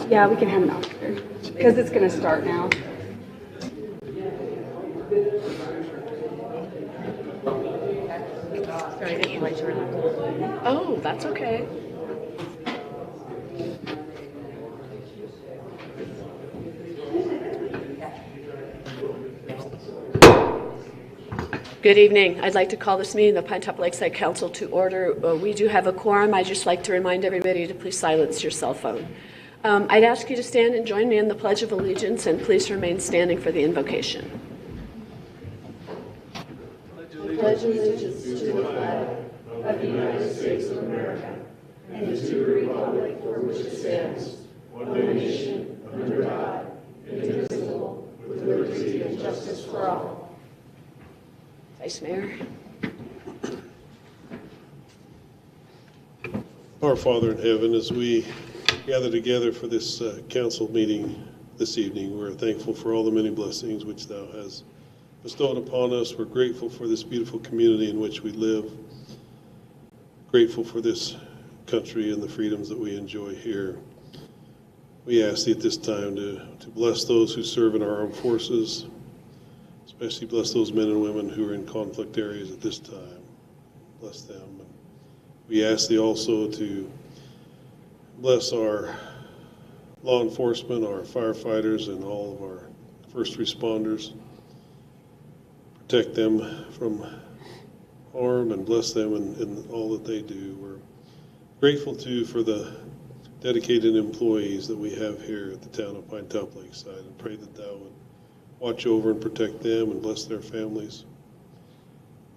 Yeah, we can have it after because it's going to start now. Sorry, I didn't realize you were not. Oh, that's okay. Good evening. I'd like to call this meeting of the Pinetop-Lakeside Council to order. We do have a quorum. I'd just like to remind everybody to please silence your cell phone. I'd ask you to stand and join me in the Pledge of Allegiance, and please remain standing for the invocation. Pledge allegiance to the flag of the United States of America and to the republic for which it stands, one nation, under God, indivisible, with liberty and justice for all. Vice Mayor. Our Father in heaven, as we gather together for this council meeting this evening, we're thankful for all the many blessings which Thou hast bestowed upon us. We're grateful for this beautiful community in which we live, grateful for this country and the freedoms that we enjoy here. We ask Thee at this time to bless those who serve in our armed forces, especially bless those men and women who are in conflict areas at this time. Bless them. And we ask Thee also to bless our law enforcement, our firefighters, and all of our first responders. Protect them from harm and bless them in all that they do. We're grateful too for the dedicated employees that we have here at the town of Pinetop-Lakeside, and pray that Thou would watch over and protect them and bless their families.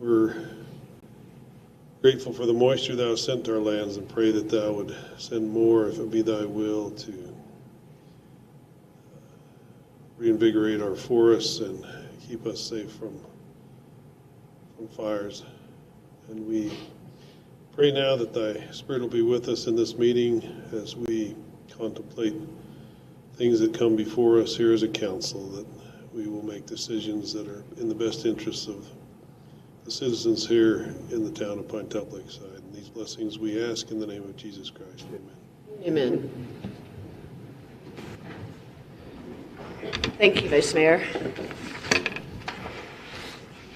We're grateful for the moisture Thou hast sent to our lands, and pray that Thou would send more, if it be Thy will, to reinvigorate our forests and keep us safe from fires. And we pray now that Thy Spirit will be with us in this meeting as we contemplate things that come before us here as a council, that we will make decisions that are in the best interests of the citizens here in the town of Pinetop-Lakeside. And these blessings we ask in the name of Jesus Christ. Amen. Amen. Thank you, Vice Mayor.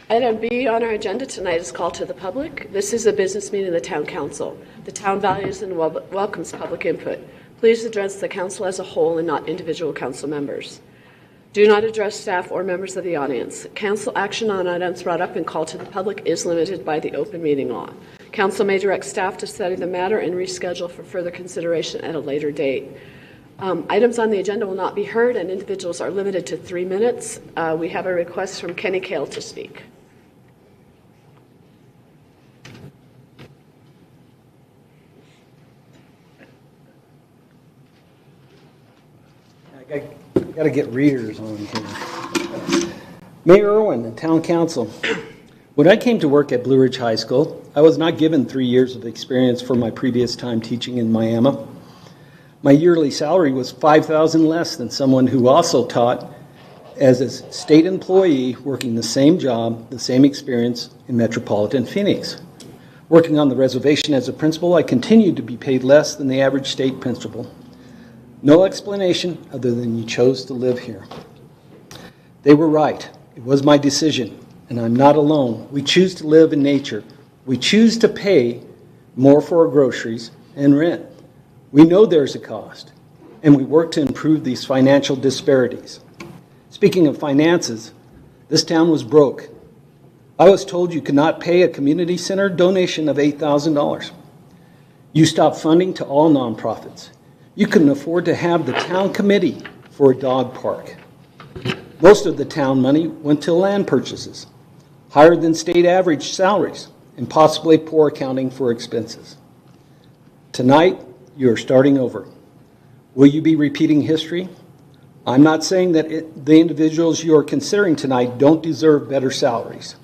Item B on our agenda tonight is call to the public. This is a business meeting of the Town Council. The town values and welcomes public input. Please address the council as a whole and not individual council members. Do not address staff or members of the audience. Council action on items brought up and called to the public is limited by the open meeting law. Council may direct staff to study the matter and reschedule for further consideration at a later date. Items on the agenda will not be heard, and individuals are limited to 3 minutes. We have a request from Kenny Kale to speak. I got to get readers on here. Mayor Irwin, the Town Council. When I came to work at Blue Ridge High School, I was not given 3 years of experience for my previous time teaching in Miami. My yearly salary was $5,000 less than someone who also taught as a state employee working the same job, the same experience in metropolitan Phoenix. Working on the reservation as a principal, I continued to be paid less than the average state principal. No explanation other than you chose to live here. They were right. It was my decision, and I'm not alone. We choose to live in nature. We choose to pay more for our groceries and rent. We know there's a cost, and we work to improve these financial disparities. Speaking of finances, this town was broke. I was told you could not pay a community center donation of $8,000. You stopped funding to all nonprofits. You couldn't afford to have the town committee for a dog park. Most of the town money went to land purchases, higher than state average salaries, and possibly poor accounting for expenses. Tonight, you are starting over. Will you be repeating history? I'm not saying that the individuals you are considering tonight don't deserve better salaries,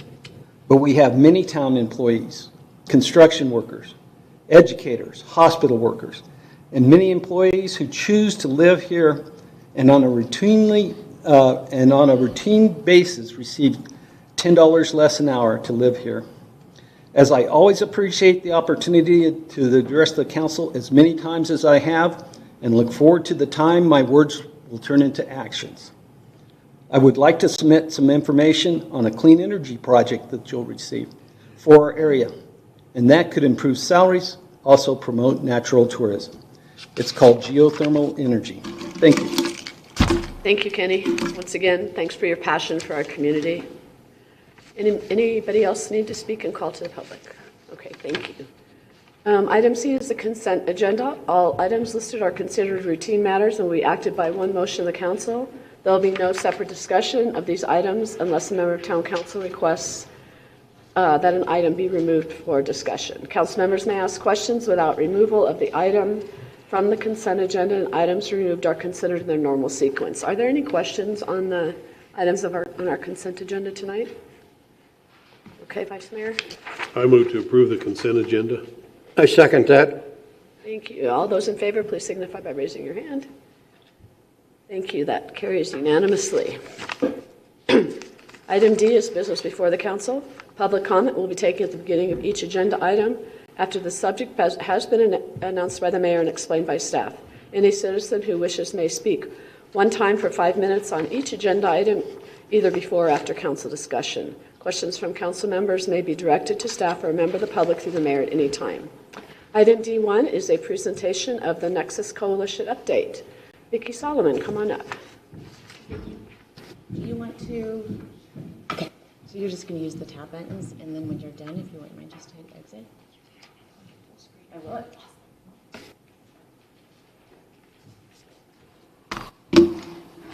but we have many town employees, construction workers, educators, hospital workers, and many employees who choose to live here and on a routine basis receive $10 less an hour to live here. As I always appreciate the opportunity to address the council as many times as I have, and look forward to the time my words will turn into actions. I would like to submit some information on a clean energy project that you'll receive for our area, and that could improve salaries, also promote natural tourism. It's called geothermal energy. Thank you. Thank you, Kenny. Once again, thanks for your passion for our community. Anybody else need to speak and call to the public? Okay, thank you. Item C is the consent agenda. All items listed are considered routine matters and will be acted by one motion of the council. There will be no separate discussion of these items unless a member of town council requests that an item be removed for discussion. Council members may ask questions without removal of the item from the consent agenda, and items removed are considered in their normal sequence. Are there any questions on the items on our consent agenda tonight? Okay, Vice Mayor. I move to approve the consent agenda. I second that. Thank you. All those in favor, please signify by raising your hand. Thank you. That carries unanimously. Item D is business before the council. Public comment will be taken at the beginning of each agenda item after the subject has been announced by the mayor and explained by staff. Any citizen who wishes may speak one time for 5 minutes on each agenda item, either before or after council discussion. Questions from council members may be directed to staff or a member of the public through the mayor at any time. Item D1 is a presentation of the Nexus Coalition update. Vicki Solomon, come on up. You want to, okay, so you're just going to use the tab buttons, and then when you're done, if you wouldn't mind, just hit exit. I will.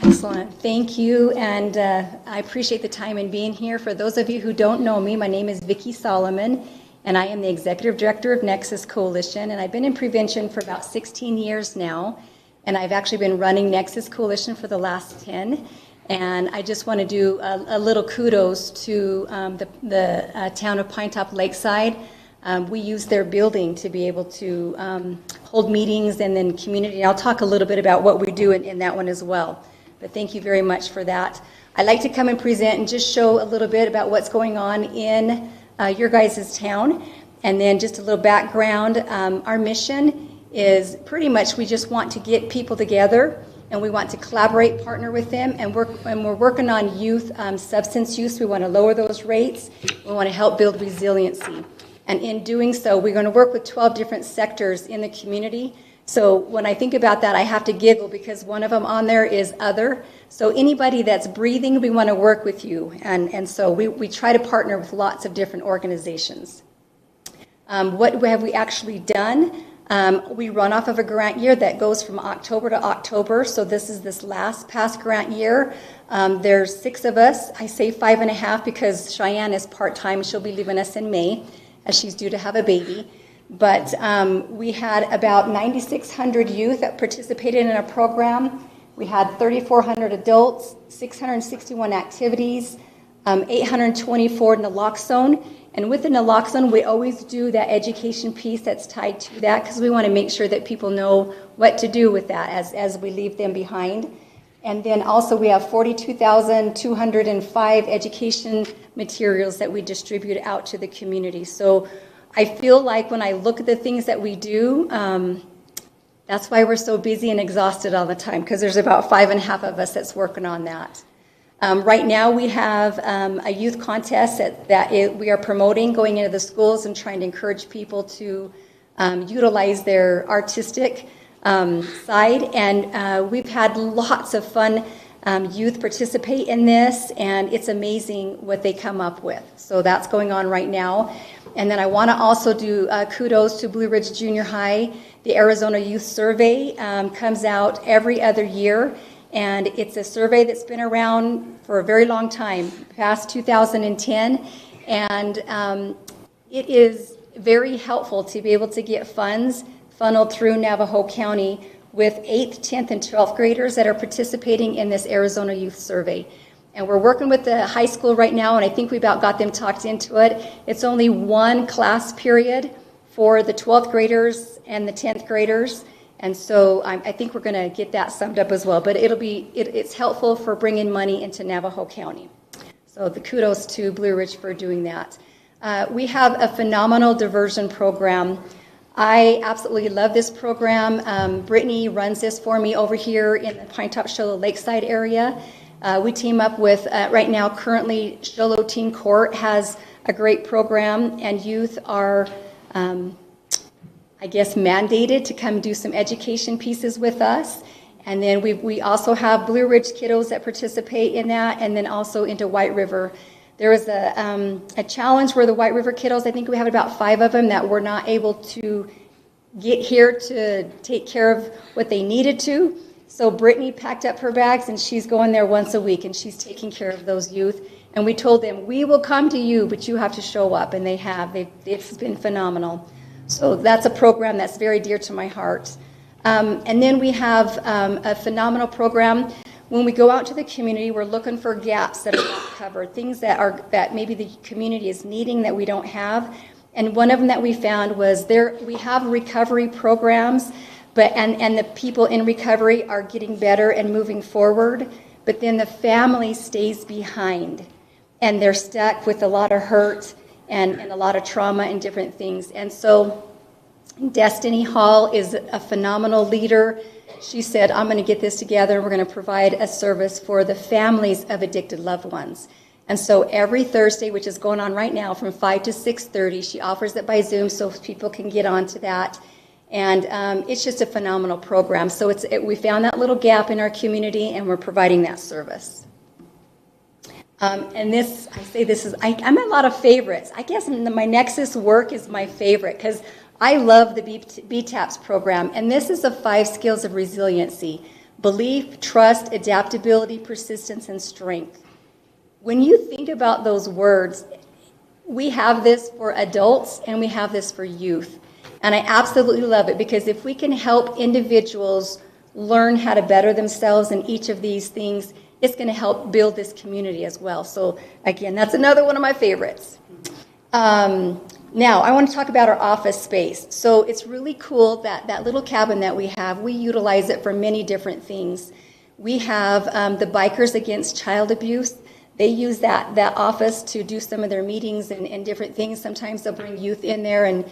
Excellent. Thank you, and I appreciate the time in being here. For those of you who don't know me, my name is Vicki Solomon, and I am the Executive Director of Nexus Coalition, and I've been in prevention for about 16 years now, and I've actually been running Nexus Coalition for the last 10, and I just want to do a little kudos to the town of Pinetop-Lakeside. We use their building to be able to hold meetings and then community. I'll talk a little bit about what we do in that one as well. But thank you very much for that. I'd like to come and present and just show a little bit about what's going on in your guys' town. And then just a little background. Our mission is pretty much we just want to get people together and we want to collaborate, partner with them, and we're working on youth substance use. We want to lower those rates. We want to help build resiliency. And in doing so, we're going to work with 12 different sectors in the community. So when I think about that, I have to giggle because one of them on there is other. So anybody that's breathing, we want to work with you. And so we try to partner with lots of different organizations. What have we actually done? We run off of a grant year that goes from October to October. So this is this last past grant year. There's 6 of us. I say 5.5 because Cheyenne is part-time. She'll be leaving us in May, as she's due to have a baby. But we had about 9,600 youth that participated in our program. We had 3,400 adults, 661 activities, 824 naloxone. And with the naloxone, we always do that education piece that's tied to that because we want to make sure that people know what to do with that as we leave them behind. And then also we have 42,205 education materials that we distribute out to the community. So I feel like when I look at the things that we do, that's why we're so busy and exhausted all the time, because there's about 5.5 of us that's working on that. Right now we have a youth contest that we are promoting, going into the schools and trying to encourage people to utilize their artistic side. And we've had lots of fun youth participate in this, and it's amazing what they come up with. So that's going on right now. And then I want to also do kudos to Blue Ridge Junior High. The Arizona Youth Survey comes out every other year, and it's a survey that's been around for a very long time, past 2010, and it is very helpful to be able to get funds funneled through Navajo County with 8th, 10th, and 12th graders that are participating in this Arizona Youth Survey. And we're working with the high school right now, and I think we about got them talked into it. It's only one class period for the 12th graders and the 10th graders. And so I think we're going to get that summed up as well. But it's helpful for bringing money into Navajo County. So the kudos to Blue Ridge for doing that. We have a phenomenal diversion program. I absolutely love this program. Brittany runs this for me over here in the Pinetop-Lakeside area. We team up with, right now, currently, Sholo Teen Court has a great program, and youth are, I guess, mandated to come do some education pieces with us. And then we also have Blue Ridge kiddos that participate in that, and then also into White River. There was a challenge where the White River kiddos, I think we have about 5 of them that were not able to get here to take care of what they needed to. So Brittany packed up her bags and she's going there once a week and she's taking care of those youth. And we told them, we will come to you, but you have to show up. And they have. It's been phenomenal. So that's a program that's very dear to my heart. And then we have a phenomenal program. When we go out to the community, we're looking for gaps that are not covered, things that maybe the community is needing that we don't have. And one of them that we found was we have recovery programs, and the people in recovery are getting better and moving forward, but then the family stays behind, and they're stuck with a lot of hurt and a lot of trauma and different things. And so Destiny Hall is a phenomenal leader. She said, I'm going to get this together, and we're going to provide a service for the families of addicted loved ones. And so every Thursday, which is going on right now from 5 to 6:30, she offers it by Zoom so people can get onto that. And it's just a phenomenal program. So we found that little gap in our community, and we're providing that service. And I'm a lot of favorites. I guess my Nexus work is my favorite because I love the BTAPS program. And this is the 5 skills of resiliency: belief, trust, adaptability, persistence, and strength. When you think about those words, we have this for adults and we have this for youth. And I absolutely love it because if we can help individuals learn how to better themselves in each of these things, it's going to help build this community as well. So again, that's another one of my favorites. Now, I want to talk about our office space. So it's really cool that little cabin that we have, we utilize it for many different things. We have the Bikers Against Child Abuse. They use that office to do some of their meetings and different things. Sometimes they'll bring youth in there and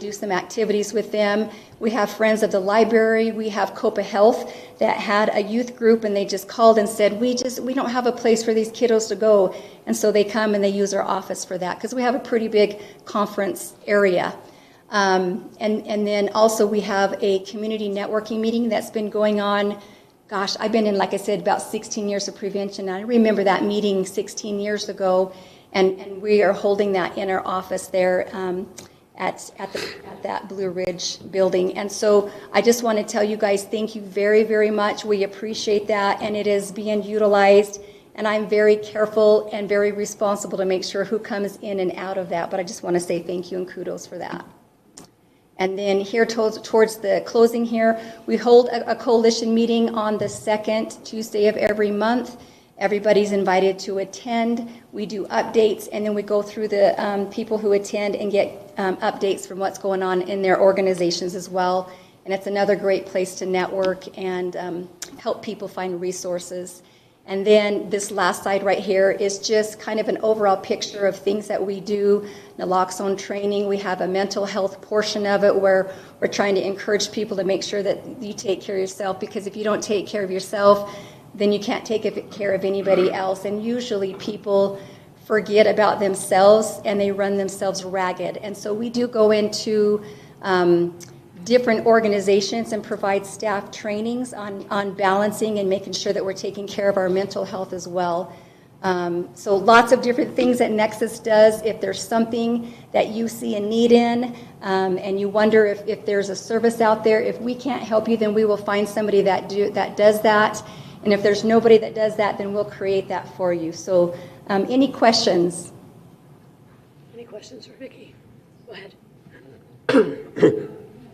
do some activities with them. We have Friends of the Library. We have Copa Health that had a youth group, and they just called and said, we don't have a place for these kiddos to go. And so they come and they use our office for that because we have a pretty big conference area. And then also we have a community networking meeting that's been going on. Gosh, I've been in, like I said, about 16 years of prevention. I remember that meeting 16 years ago, and we are holding that in our office there at that Blue Ridge building. And so I just want to tell you guys, thank you very, very much. We appreciate that, and it is being utilized. And I'm very careful and very responsible to make sure who comes in and out of that. But I just want to say thank you and kudos for that. And then here towards the closing here, we hold a coalition meeting on the second Tuesday of every month. Everybody's invited to attend. We do updates, and then we go through the people who attend and get updates from what's going on in their organizations as well. And it's another great place to network and help people find resources. And then this last slide right here is just kind of an overall picture of things that we do. Naloxone training, we have a mental health portion of it where we're trying to encourage people to make sure that you take care of yourself, because if you don't take care of yourself, then you can't take care of anybody else. And usually people forget about themselves and they run themselves ragged. And so we do go into different organizations and provide staff trainings on balancing and making sure that we're taking care of our mental health as well. So lots of different things that Nexus does. If there's something that you see a need in and you wonder if there's a service out there, if we can't help you, then we will find somebody that does that. And if there's nobody that does that, then we'll create that for you. So any questions? Any questions for Vicki? Go ahead.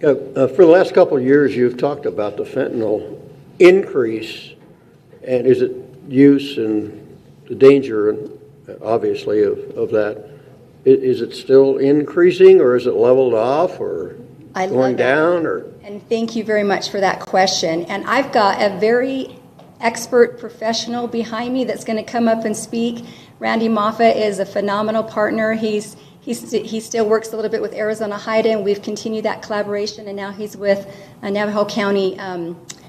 For the last couple of years, you've talked about the fentanyl increase, and is it use and the danger, obviously, of that. Is it still increasing, or is it leveled off, or going down? Or? And thank you very much for that question. And I've got a very expert professional behind me that's going to come up and speak. Randy Moffat is a phenomenal partner. He's He still works a little bit with Arizona HIDA, and we've continued that collaboration, and now he's with Navajo County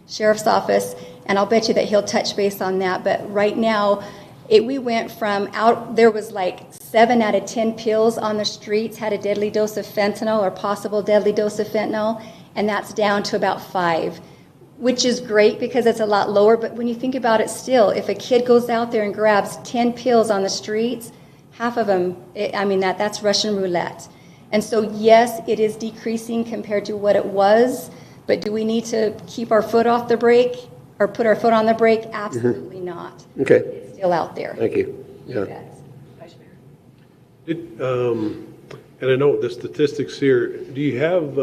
Sheriff's Office, and I'll bet you that he'll touch base on that. But right now, we went from there was like 7 out of 10 pills on the streets had a deadly dose of fentanyl or possible deadly dose of fentanyl, and that's down to about 5, which is great because it's a lot lower. But when you think about it still, if a kid goes out there and grabs 10 pills on the streets, half of them, that's Russian roulette. And so, yes, it is decreasing compared to what it was, but do we need to keep our foot off the brake or put our foot on the brake? Absolutely not. Okay. It's still out there. Thank you. Yeah. Vice Mayor. And I know the statistics here, do you have,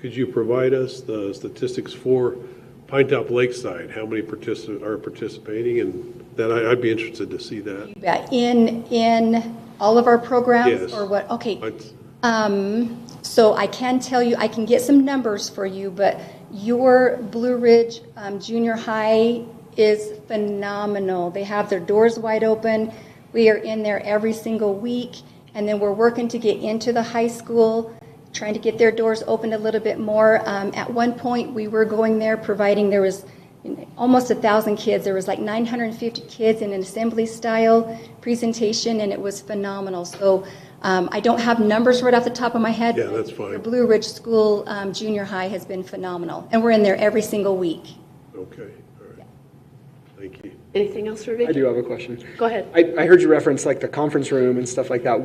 could you provide us the statistics for Pinetop-Lakeside? How many are participating? And that I'd be interested to see that. You bet. In all of our programs? Yes. Or what? Okay. So I can tell you, I can get some numbers for you, but your Blue Ridge Junior High is phenomenal. They have their doors wide open. We are in there every single week, and then we're working to get into the high school, trying to get their doors opened a little bit more. At one point, we were going there providing, there was almost 1,000 kids. There was like 950 kids in an assembly style presentation, and it was phenomenal. So I don't have numbers right off the top of my head. Yeah, that's fine. The Blue Ridge School Junior High has been phenomenal, and we're in there every single week. Okay, all right. Thank you. Anything else for Vicki? I do have a question. Go ahead. I heard you reference like the conference room and stuff like that.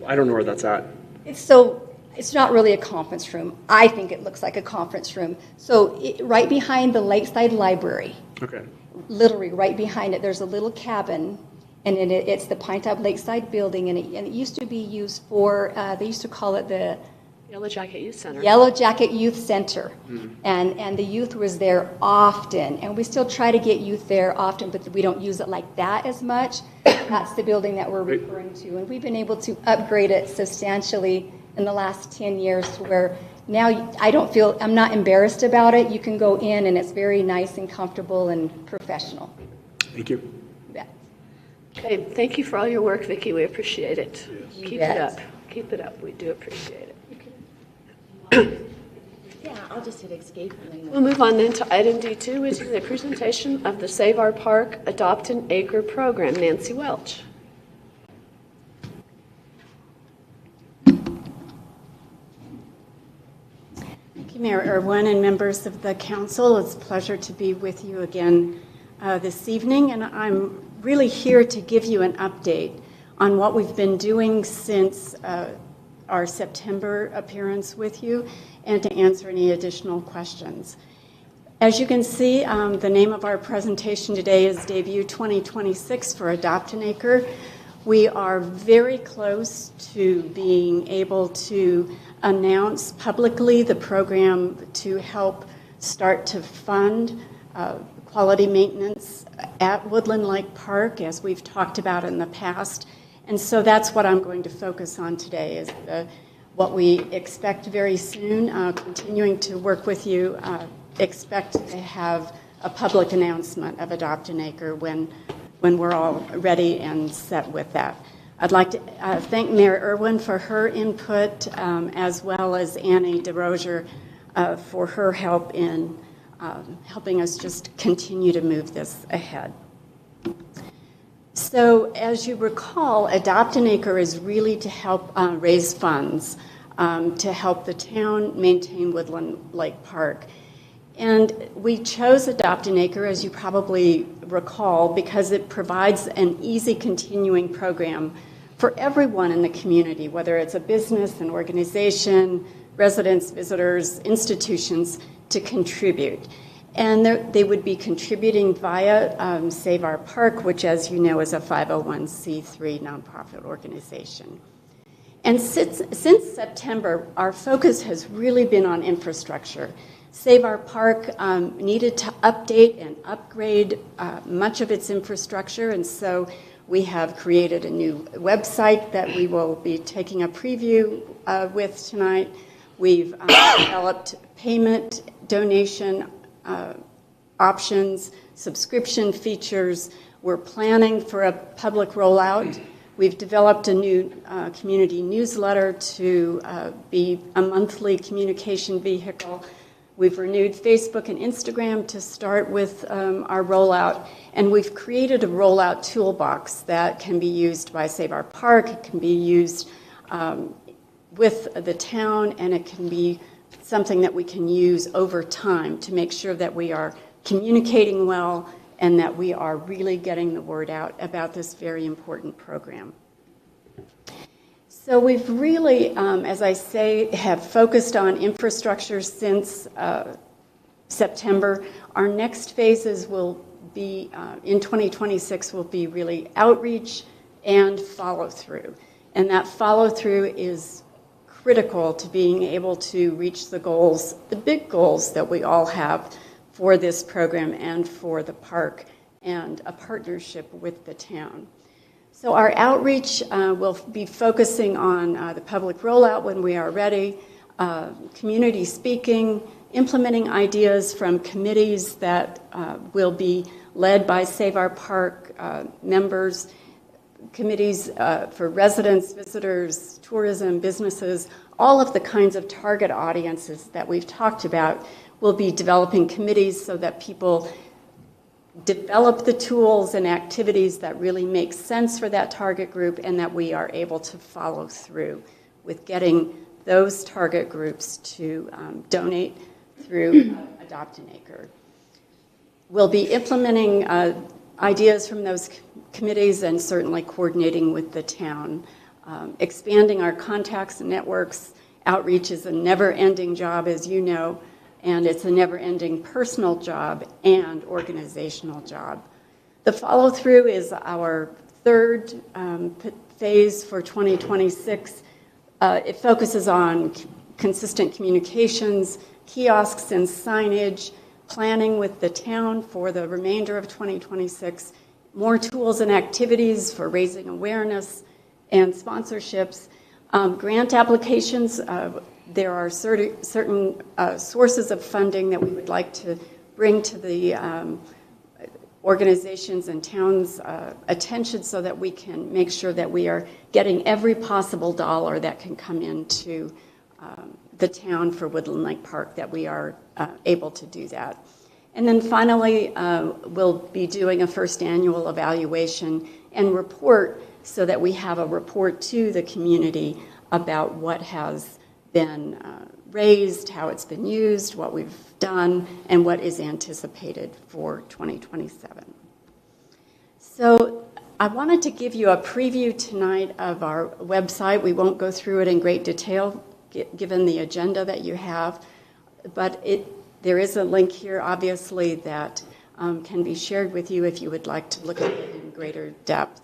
I don't know where that's at. It's not really a conference room. I think it looks like a conference room. So right behind the Lakeside Library, Okay. literally right behind it, there's a little cabin, and it's the Pinetop-Lakeside building, and it used to be used for, they used to call it the Yellow Jacket Youth Center. Yellow Jacket Youth Center. And the youth was there often, and we still try to get youth there often, but we don't use it like that as much. That's the building that we're referring to, and we've been able to upgrade it substantially in the last 10 years to where now I'm not embarrassed about it. You can go in, and it's very nice and comfortable and professional. Thank you. Yeah. Okay, thank you for all your work, Vicki. We appreciate it. You Keep bet. it up. Keep it up. We do appreciate it. Yeah, I'll just hit escape and then We'll move on then to item D2, which is a presentation of the Save Our Park Adopt an Acre program. Nancy Welch. Thank you, Mayor Irwin and members of the council. It's a pleasure to be with you again this evening, and I'm really here to give you an update on what we've been doing since our September appearance with you and to answer any additional questions. As you can see, the name of our presentation today is Debut 2026 for Adopt an Acre. We are very close to being able to announce publicly the program to help start to fund quality maintenance at Woodland Lake Park, as we've talked about in the past. And so that's what I'm going to focus on today, is what we expect very soon, continuing to work with you, expect to have a public announcement of Adopt an Acre when we're all ready and set with that. I'd like to thank Mayor Irwin for her input, as well as Annie DeRozier for her help in helping us just continue to move this ahead. So as you recall, Adopt an Acre is really to help raise funds to help the town maintain Woodland Lake Park. And we chose Adopt an Acre, as you probably recall, because it provides an easy continuing program for everyone in the community, whether it's a business, an organization, residents, visitors, institutions, to contribute. And they would be contributing via Save Our Park, which, as you know, is a 501c3 nonprofit organization. And since September, our focus has really been on infrastructure. Save Our Park needed to update and upgrade much of its infrastructure, and so we have created a new website that we will be taking a preview with tonight. We've developed payment, donation options, subscription features. We're planning for a public rollout We've developed a new community newsletter to be a monthly communication vehicle. We've renewed Facebook and Instagram to start with our rollout, and we've created a rollout toolbox that can be used by Save Our Park. It can be used with the town, and it can be something that we can use over time to make sure that we are communicating well and that we are really getting the word out about this very important program. So we've really, as I say, have focused on infrastructure since September. Our next phases will be, in 2026, will be really outreach and follow-through. And that follow-through is critical to being able to reach the goals, the big goals that we all have for this program and for the park and a partnership with the town. So our outreach will be focusing on the public rollout when we are ready, community speaking, implementing ideas from committees that will be led by Save Our Park members, committees for residents, visitors, tourism, businesses, all of the kinds of target audiences that we've talked about. We'll be developing committees so that people develop the tools and activities that really make sense for that target group and that we are able to follow through with getting those target groups to donate through Adopt an Acre. We'll be implementing ideas from those committees and certainly coordinating with the town. Expanding our contacts and networks. Outreach is a never-ending job, as you know, and it's a never-ending personal job and organizational job. The follow-through is our third phase for 2026. It focuses on consistent communications, kiosks and signage, planning with the town for the remainder of 2026, more tools and activities for raising awareness and sponsorships, grant applications. There are certain sources of funding that we would like to bring to the organizations and towns' attention so that we can make sure that we are getting every possible dollar that can come into the town for Woodland Lake Park, that we are able to do that. And then finally, we'll be doing a first annual evaluation and report so that we have a report to the community about what has been raised, how it's been used, what we've done, and what is anticipated for 2027. So I wanted to give you a preview tonight of our website. We won't go through it in great detail, given the agenda that you have, but there is a link here, obviously, that can be shared with you if you would like to look at it in greater depth.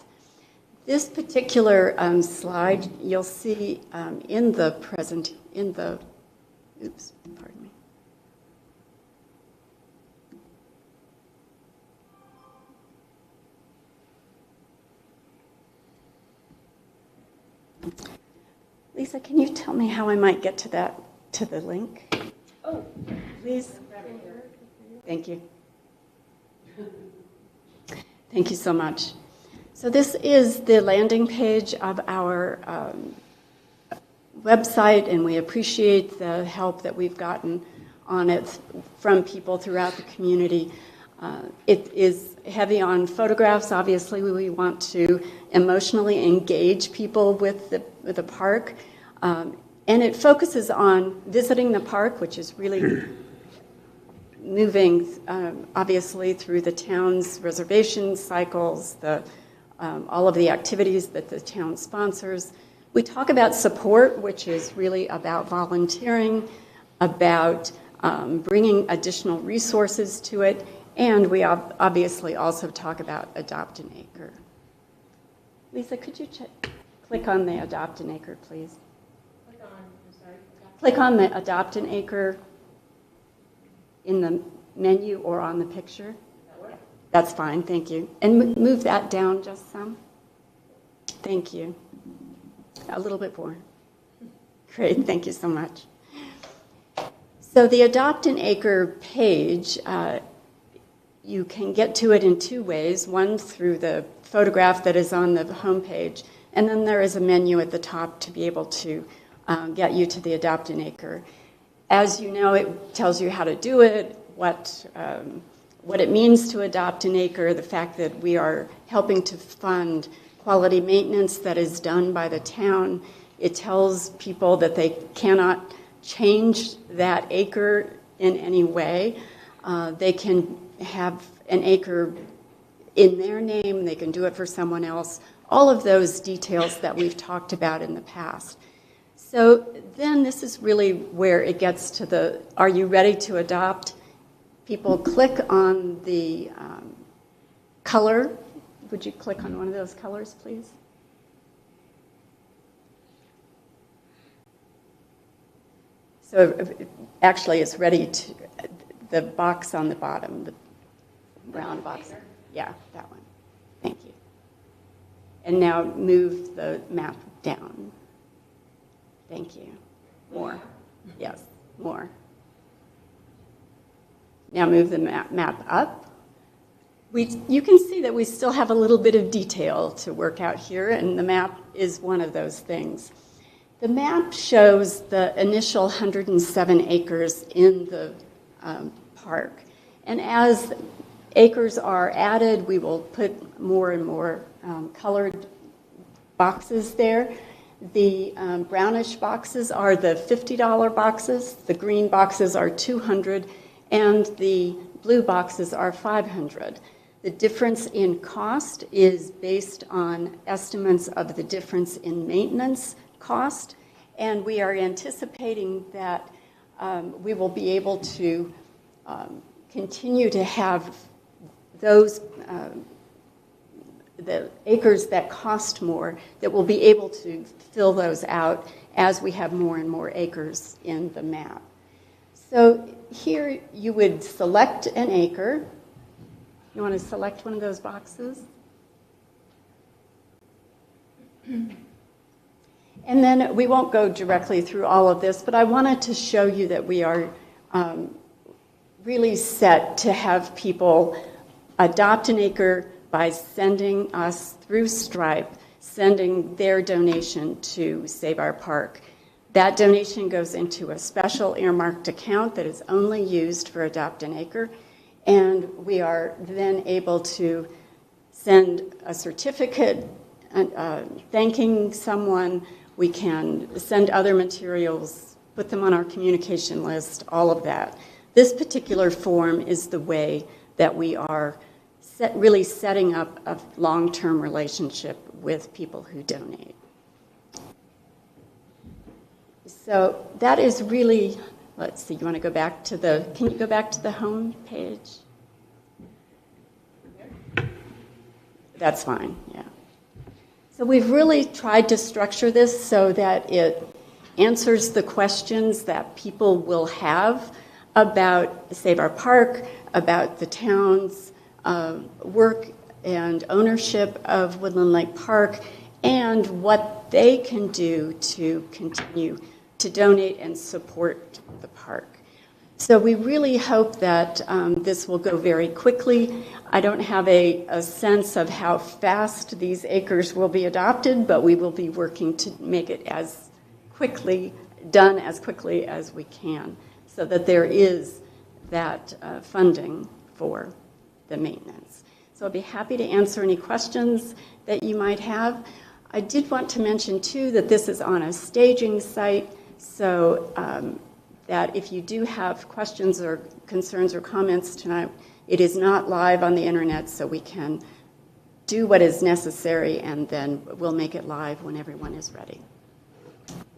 This particular slide, you'll see oops, pardon me. Lisa, can you tell me how I might get to the link? Oh, please. Thank you. Thank you so much. So this is the landing page of our website, and we appreciate the help that we've gotten on it from people throughout the community. It is heavy on photographs. Obviously, we want to emotionally engage people with the park. And it focuses on visiting the park, which is really moving, obviously, through the town's reservation cycles, all of the activities that the town sponsors. We talk about support, which is really about volunteering, about bringing additional resources to it, and we obviously also talk about Adopt an Acre. Lisa, could you click on the Adopt an Acre, please? Click on the Adopt an Acre in the menu or on the picture. That's fine, thank you. And move that down just some. Thank you. A little bit more. Great, thank you so much. So the Adopt an Acre page, you can get to it in two ways. One, through the photograph that is on the homepage, And then there is a menu at the top to be able to get you to the Adopt an Acre. As you know, it tells you how to do it, what it means to adopt an acre, the fact that we are helping to fund quality maintenance that is done by the town. It tells people that they cannot change that acre in any way. They can have an acre in their name, they can do it for someone else, all of those details that we've talked about in the past. So then this is really where it gets to the, are you ready to adopt? People click on the color. Would you click on one of those colors, please? So actually it's ready to, the box on the bottom, the brown box. Yeah, that one. Thank you. And now move the map down. Thank you. More. Yes, more. Now move the map up. You can see that we still have a little bit of detail to work out here, and the map is one of those things. The map shows the initial 107 acres in the park. And as acres are added, we will put more and more colored boxes there. The brownish boxes are the $50 boxes, the green boxes are $200, and the blue boxes are $500. The difference in cost is based on estimates of the difference in maintenance cost, and we are anticipating that we will be able to continue to have those the acres that cost more, that we'll be able to fill those out as we have more and more acres in the map. So here you would select an acre. You want to select one of those boxes? And then we won't go directly through all of this, but I wanted to show you that we are really set to have people adopt an acre by sending us through Stripe, sending their donation to Save Our Park. That donation goes into a special earmarked account that is only used for Adopt an Acre, and we are then able to send a certificate thanking someone. We can send other materials, put them on our communication list, all of that. This particular form is the way that we are really setting up a long-term relationship with people who donate. So that is really, let's see, you want to go back to the, can you go back to the home page? That's fine, yeah. So we've really tried to structure this so that it answers the questions that people will have about Save Our Park, about the town's work and ownership of Woodland Lake Park, and what they can do to continue to donate and support the park. So we really hope that this will go very quickly. I don't have a sense of how fast these acres will be adopted, but we will be working to make it as quickly as we can, so that there is that funding for the maintenance. So I'll be happy to answer any questions that you might have. I did want to mention too that this is on a staging site, so that if you do have questions or concerns or comments tonight, it is not live on the internet, so we can do what is necessary and then we'll make it live when everyone is ready.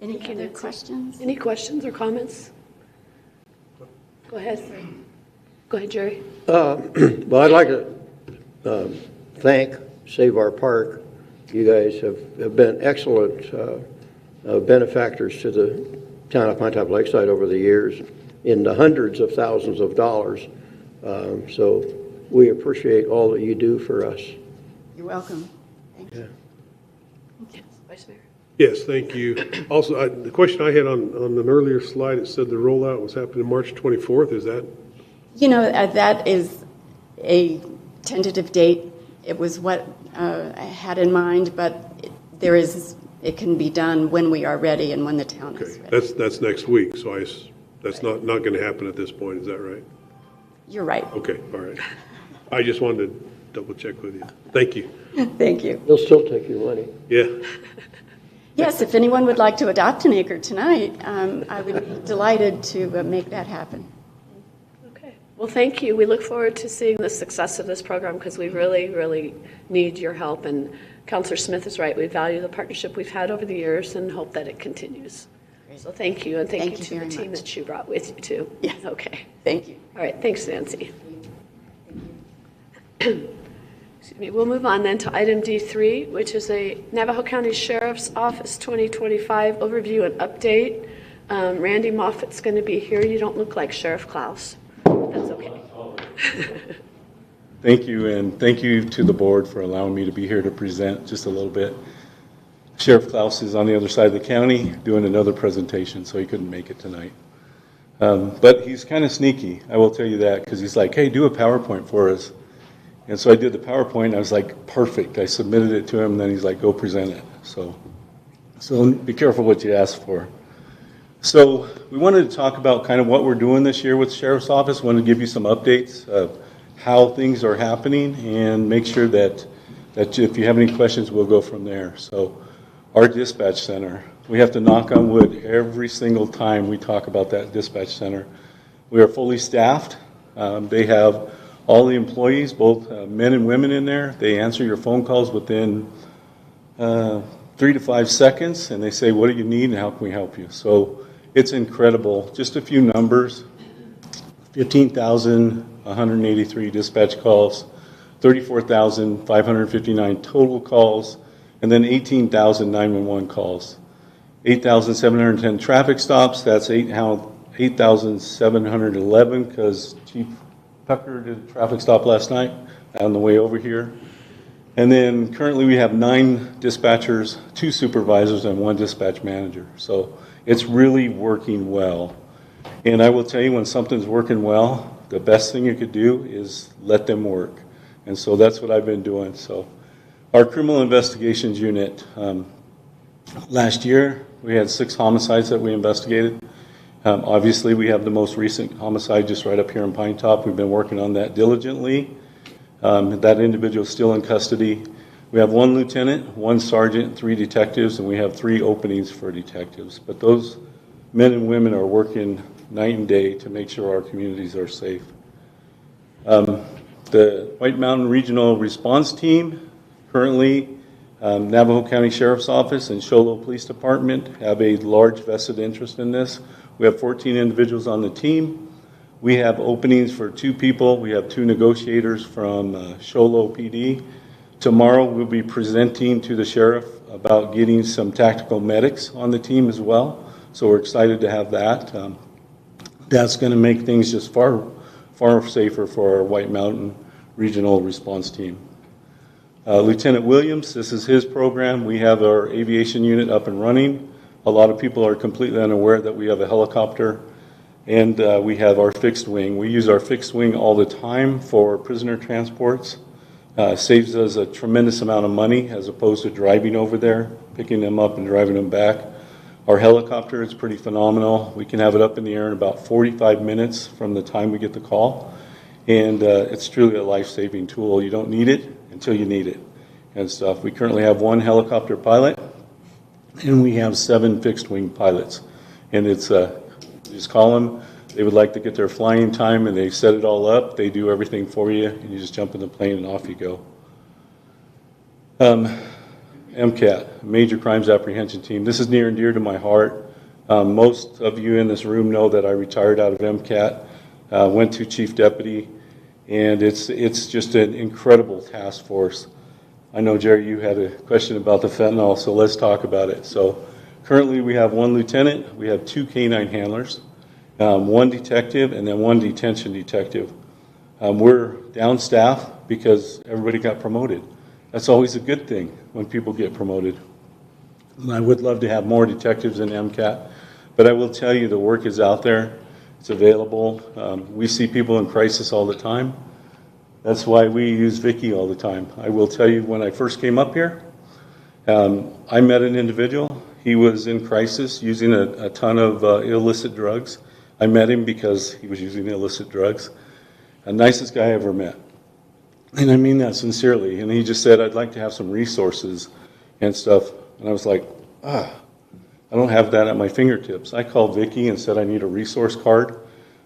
Any other questions? Any questions or comments? Go ahead. Go ahead, Jerry. Well, I'd like to thank Save Our Park. You guys have been excellent benefactors to the town of Pinetop-Lakeside over the years in the hundreds of thousands of dollars. So we appreciate all that you do for us. You're welcome. Thank you. Yes, Vice Mayor. Yes, thank you. Also, the question I had on an earlier slide, it said the rollout was happening March 24th. Is that? You know, that is a tentative date. It was what I had in mind, but it can be done when we are ready and when the town is Okay, ready. that's next week, so that's not going to happen at this point, is that right? You're right. Okay, all right. I just wanted to double check with you. Thank you. Thank you. They'll still take your money. Yeah. Yes, if anyone would like to adopt an acre tonight, I would be delighted to make that happen. Okay. Well, thank you. We look forward to seeing the success of this program because we really, really need your help. And Councillor Smith is right. We value the partnership we've had over the years and hope that it continues. So thank you, and thank you to the very team much. that you brought with you, too. Yeah. Okay. Thank you. All right. Thanks, Nancy. Excuse me. We'll move on then to item D3, which is a Navajo County Sheriff's Office 2025 overview and update. Randy Moffat's going to be here. You don't look like Sheriff Klaus. That's okay. Thank you, and thank you to the board for allowing me to be here to present just a little bit. Sheriff Klaus is on the other side of the county doing another presentation, so he couldn't make it tonight. But he's kind of sneaky, I will tell you that, because he's like, hey, do a PowerPoint for us. And so I did the PowerPoint, and I was like, perfect. I submitted it to him, and then he's like, go present it. So be careful what you ask for. So we wanted to talk about kind of what we're doing this year with the Sheriff's Office. Wanted to give you some updates of how things are happening and make sure that if you have any questions, we'll go from there. So our dispatch center, we have to knock on wood every single time we talk about that dispatch center. We are fully staffed. They have all the employees, both men and women in there. They answer your phone calls within 3 to 5 seconds, and they say, what do you need and how can we help you? So it's incredible. Just a few numbers: 15,183 dispatch calls, 34,559 total calls, and then 18,000 911 calls. 8,710 traffic stops. That's 8,711 because Chief Tucker did a traffic stop last night on the way over here. And then currently we have 9 dispatchers, 2 supervisors, and 1 dispatch manager. So it's really working well. And I will tell you, when something's working well, the best thing you could do is let them work. And so that's what I've been doing. So our criminal investigations unit, last year we had 6 homicides that we investigated. Obviously we have the most recent homicide just right up here in Pinetop. We've been working on that diligently. That individual is still in custody. We have 1 lieutenant, 1 sergeant, 3 detectives, and we have 3 openings for detectives. But those men and women are working night and day to make sure our communities are safe. The White Mountain Regional Response Team, currently Navajo County Sheriff's Office and Show Low Police Department have a large vested interest in this. We have 14 individuals on the team. We have openings for 2 people. We have 2 negotiators from Show Low PD. Tomorrow we'll be presenting to the sheriff about getting some tactical medics on the team as well. So we're excited to have that. That's going to make things just far safer for our White Mountain Regional Response Team. Lieutenant Williams, this is his program. We have our aviation unit up and running. A lot of people are completely unaware that we have a helicopter, and we have our fixed wing. We use our fixed wing all the time for prisoner transports. Saves us a tremendous amount of money as opposed to driving over there, picking them up and driving them back. Our helicopter is pretty phenomenal. We can have it up in the air in about 45 minutes from the time we get the call. And it's truly a life-saving tool. You don't need it until you need it and stuff. We currently have 1 helicopter pilot, and we have 7 fixed-wing pilots. And it's, you just call them. They would like to get their flying time, and they set it all up. They do everything for you, and you just jump in the plane and off you go. MCAT, Major Crimes Apprehension Team. This is near and dear to my heart. Most of you in this room know that I retired out of MCAT, went to Chief Deputy, and it's just an incredible task force. I know, Jerry, you had a question about the fentanyl, so let's talk about it. So currently we have 1 lieutenant, we have 2 canine handlers, 1 detective, and then 1 detention detective. We're down staff because everybody got promoted. That's always a good thing when people get promoted. And I would love to have more detectives in MCAT, but I will tell you the work is out there. It's available. We see people in crisis all the time. That's why we use Vicky all the time. I will tell you, when I first came up here, I met an individual. He was in crisis using a ton of illicit drugs. I met him because he was using illicit drugs. The nicest guy I ever met. And I mean that sincerely. And he just said, I'd like to have some resources and stuff. And I was like, I don't have that at my fingertips. I called Vicki and said I need a resource card.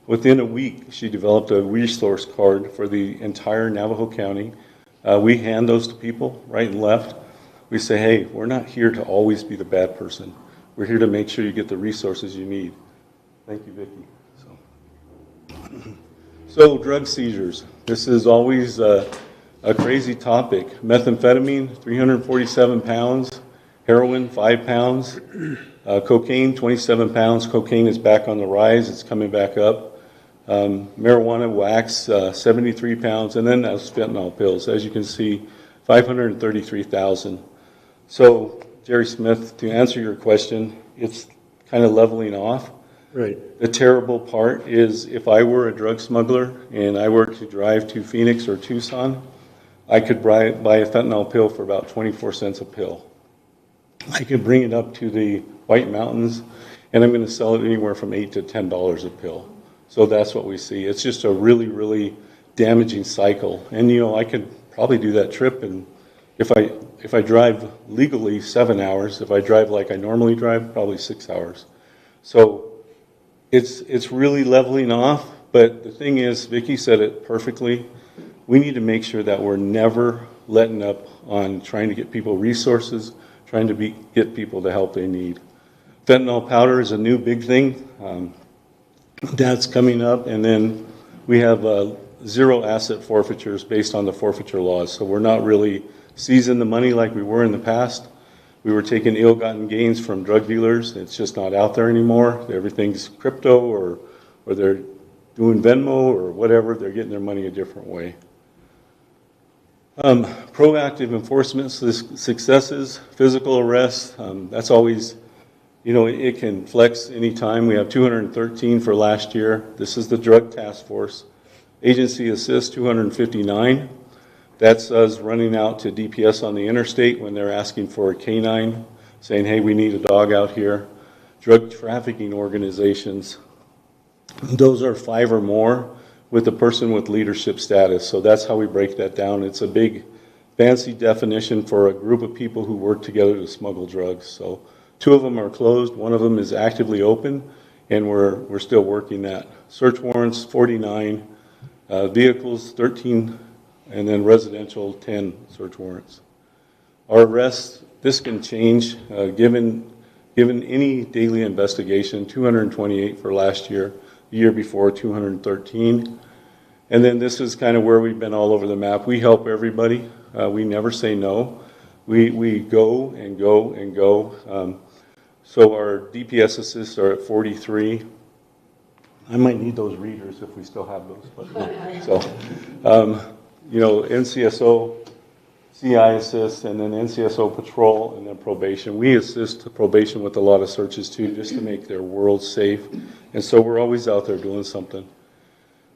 Within a week, she developed a resource card for the entire Navajo County. We hand those to people right and left. We say, hey, we're not here to always be the bad person. We're here to make sure you get the resources you need. Thank you, Vicki. So drug seizures. This is always a crazy topic. Methamphetamine, 347 pounds. Heroin, 5 pounds. Cocaine, 27 pounds. Cocaine is back on the rise. It's coming back up. Marijuana wax, 73 pounds. And then that's fentanyl pills. As you can see, 533,000. So, Jerry Smith, to answer your question, it's kind of leveling off. Right. The terrible part is if I were a drug smuggler and I were to drive to Phoenix or Tucson, I could buy a fentanyl pill for about 24 cents a pill. I could bring it up to the White Mountains, and I'm going to sell it anywhere from $8 to $10 a pill. So that's what we see. It's just a really, really damaging cycle. And, you know, I could probably do that trip, and if I drive legally 7 hours, if I drive like I normally drive, probably 6 hours. So it's really leveling off. But the thing is, Vicki said it perfectly. We need to make sure that we're never letting up on trying to get people resources, trying to get people the help they need. Fentanyl powder is a new big thing. That's coming up. And then we have 0 asset forfeitures based on the forfeiture laws. So we're not really seizing the money like we were in the past. We were taking ill-gotten gains from drug dealers. It's just not out there anymore. Everything's crypto or they're doing Venmo or whatever. They're getting their money a different way. Proactive enforcement successes, physical arrests, that's always, you know, it can flex anytime. We have 213 for last year. This is the drug task force. Agency assist, 259. That's us running out to DPS on the interstate when they're asking for a canine, saying, hey, we need a dog out here. Drug trafficking organizations, those are 5 or more with a person with leadership status. So that's how we break that down. It's a big, fancy definition for a group of people who work together to smuggle drugs. So 2 of them are closed. 1 of them is actively open, and we're still working that. Search warrants, 49. Vehicles, 13. And then residential, 10 search warrants. Our arrests, this can change given any daily investigation, 228 for last year, the year before 213. And then this is kind of where we've been all over the map. We help everybody. We never say no. We go and go and go. So our DPS assists are at 43. I might need those readers if we still have those. But, so, you know, NCSO, CI assist, and then NCSO patrol, and then probation. We assist probation with a lot of searches too, just to make their world safe. And so we're always out there doing something.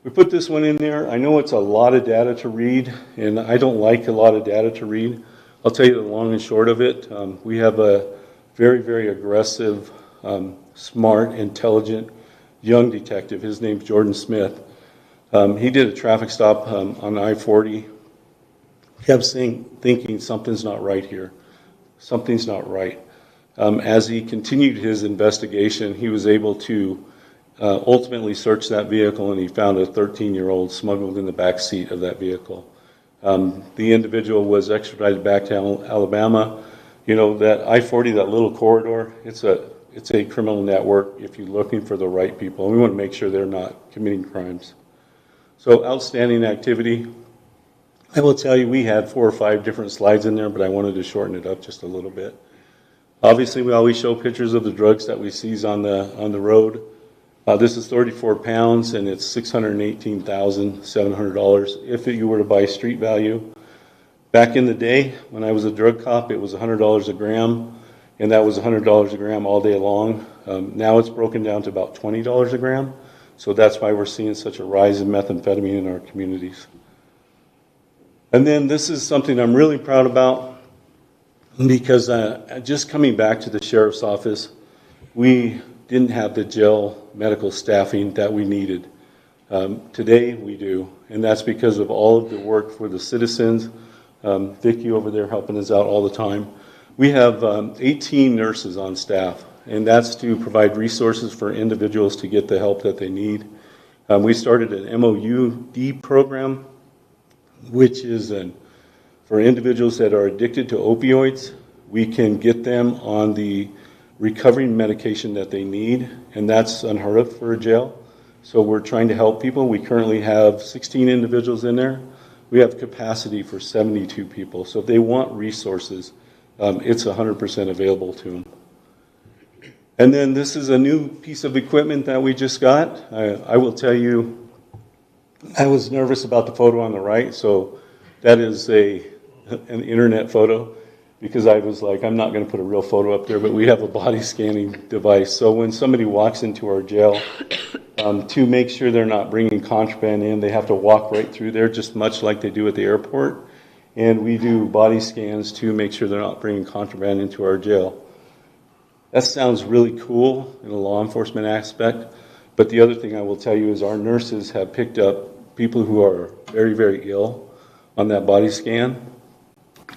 We put this one in there. I know it's a lot of data to read, and I don't like a lot of data to read. I'll tell you the long and short of it. We have a very, very aggressive, smart, intelligent, young detective. His name's Jordan Smith. He did a traffic stop on I-40. Kept thinking something's not right here. Something's not right. As he continued his investigation, he was able to ultimately search that vehicle, and he found a 13-year-old smuggled in the back seat of that vehicle. The individual was extradited back to Alabama. You know, that I-40, that little corridor, it's a criminal network if you're looking for the right people. And we want to make sure they're not committing crimes. So outstanding activity. I will tell you we had 4 or 5 different slides in there, but I wanted to shorten it up just a little bit. Obviously, we always show pictures of the drugs that we seize on the road. This is 34 pounds, and it's $618,700 if you were to buy street value. Back in the day, when I was a drug cop, it was $100 a gram, and that was $100 a gram all day long. Now it's broken down to about $20 a gram. So that's why we're seeing such a rise in methamphetamine in our communities. And then this is something I'm really proud about. because just coming back to the sheriff's office, we didn't have the jail medical staffing that we needed. Today we do, and that's because of all of the work for the citizens. Vicki over there helping us out all the time. We have 18 nurses on staff, and that's to provide resources for individuals to get the help that they need. We started an MOUD program, which is for individuals that are addicted to opioids. We can get them on the recovery medication that they need, and that's unheard of for a jail. So we're trying to help people. We currently have 16 individuals in there. We have capacity for 72 people. So if they want resources, it's 100% available to them. And then this is a new piece of equipment that we just got. I will tell you, I was nervous about the photo on the right. So that is an internet photo, because I was like, I'm not going to put a real photo up there, but we have a body scanning device. So when somebody walks into our jail, to make sure they're not bringing contraband in, they have to walk right through there, just much like they do at the airport. And we do body scans to make sure they're not bringing contraband into our jail. That sounds really cool in a law enforcement aspect, but the other thing I will tell you is our nurses have picked up people who are very, very ill on that body scan,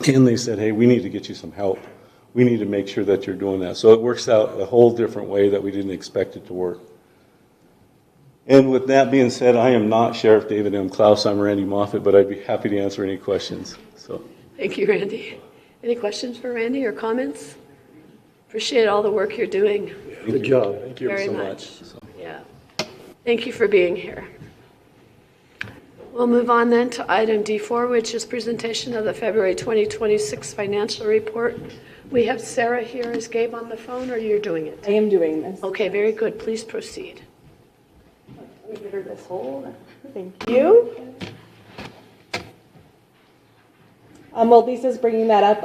and they said, hey, we need to get you some help. We need to make sure that you're doing that. So it works out a whole different way that we didn't expect it to work. And with that being said, I am not Sheriff David M. Klaus. I'm Randy Moffett, but I'd be happy to answer any questions. Thank you, Randy. Any questions for Randy or comments? Appreciate all the work you're doing. Good job. Thank you Very so much. much. Yeah. Thank you for being here. We'll move on then to item D4, which is presentation of the February 2026 financial report. We have Sarah here. Is Gabe on the phone, or you're doing it? I am doing this. Okay, very good. Please proceed. Let me get her this hold. Thank you. While Lisa's bringing that up,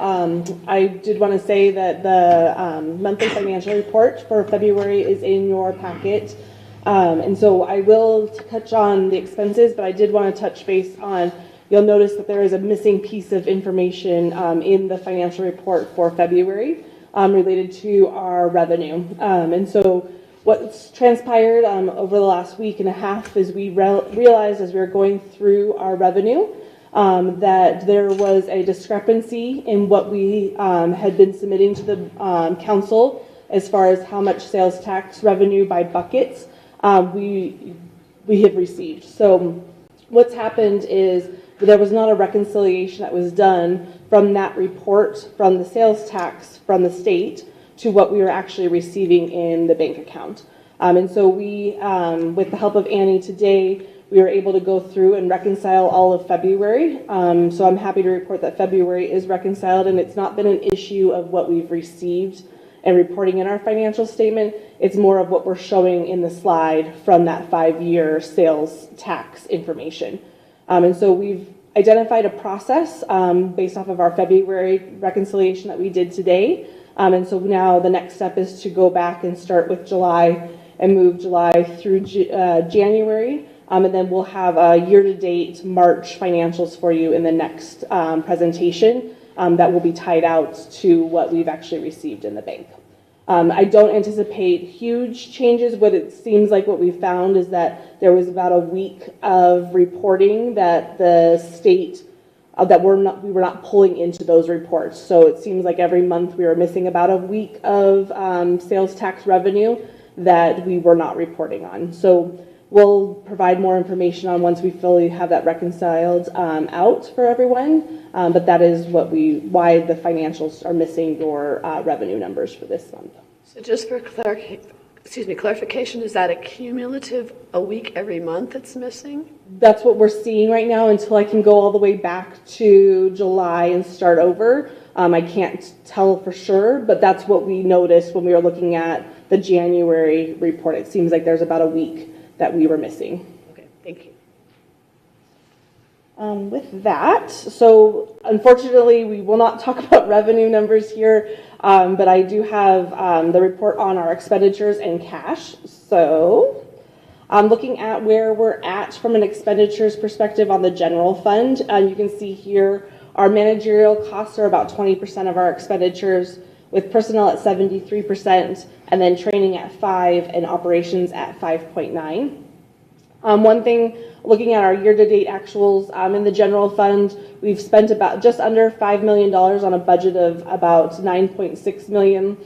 I did want to say that the monthly financial report for February is in your packet. And so I will touch on the expenses, but I did want to touch base on, you'll notice that there is a missing piece of information in the financial report for February related to our revenue. And so what's transpired over the last week and a half is we realized as we were going through our revenue that there was a discrepancy in what we had been submitting to the council as far as how much sales tax revenue by buckets we have received. So what's happened is there was not a reconciliation that was done from that report from the sales tax from the state to what we were actually receiving in the bank account. And so we, with the help of Annie today, we were able to go through and reconcile all of February. So I'm happy to report that February is reconciled, and it's not been an issue of what we've received and reporting in our financial statement. It's more of what we're showing in the slide from that 5-year sales tax information. And so we've identified a process based off of our February reconciliation that we did today. And so now the next step is to go back and start with July and move July through January. And then we'll have year-to-date March financials for you in the next presentation that will be tied out to what we've actually received in the bank. I don't anticipate huge changes. What it seems like what we found is that there was about a week of reporting that the state that we were not pulling into those reports. So it seems like every month we were missing about a week of sales tax revenue that we were not reporting on. So we'll provide more information on once we fully have that reconciled out for everyone. But that is why the financials are missing your revenue numbers for this month. So just for clarification, is that a cumulative a week every month it's missing? That's what we're seeing right now until I can go all the way back to July and start over. I can't tell for sure, but that's what we noticed when we were looking at the January report. It seems like there's about a week that we were missing. Okay, thank you. With that, so unfortunately we will not talk about revenue numbers here, but I do have the report on our expenditures and cash. So looking at where we're at from an expenditures perspective on the general fund, you can see here Our managerial costs are about 20% of our expenditures, with personnel at 73%, and then training at 5%, and operations at 5.9%. One thing, looking at our year-to-date actuals in the general fund, we've spent about just under $5 million on a budget of about $9.6 million.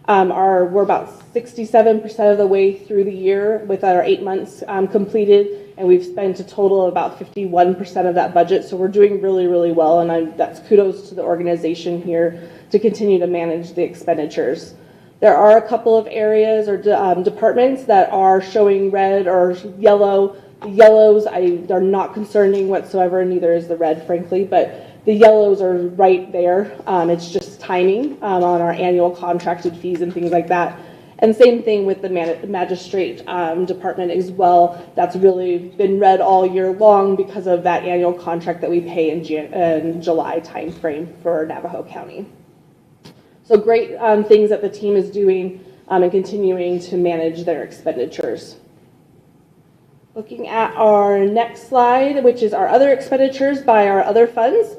We're about 67% of the way through the year with our 8 months completed, and we've spent a total of about 51% of that budget. So we're doing really, really well, and that's kudos to the organization here to continue to manage the expenditures. There are a couple of areas or departments that are showing red or yellow. The yellows are not concerning whatsoever, and neither is the red, frankly, but the yellows are right there. It's just timing on our annual contracted fees and things like that. And same thing with the magistrate department as well. That's really been red all year long because of that annual contract that we pay in July timeframe for Navajo County. So great things that the team is doing and continuing to manage their expenditures. Looking at our next slide, which is our other expenditures by our other funds.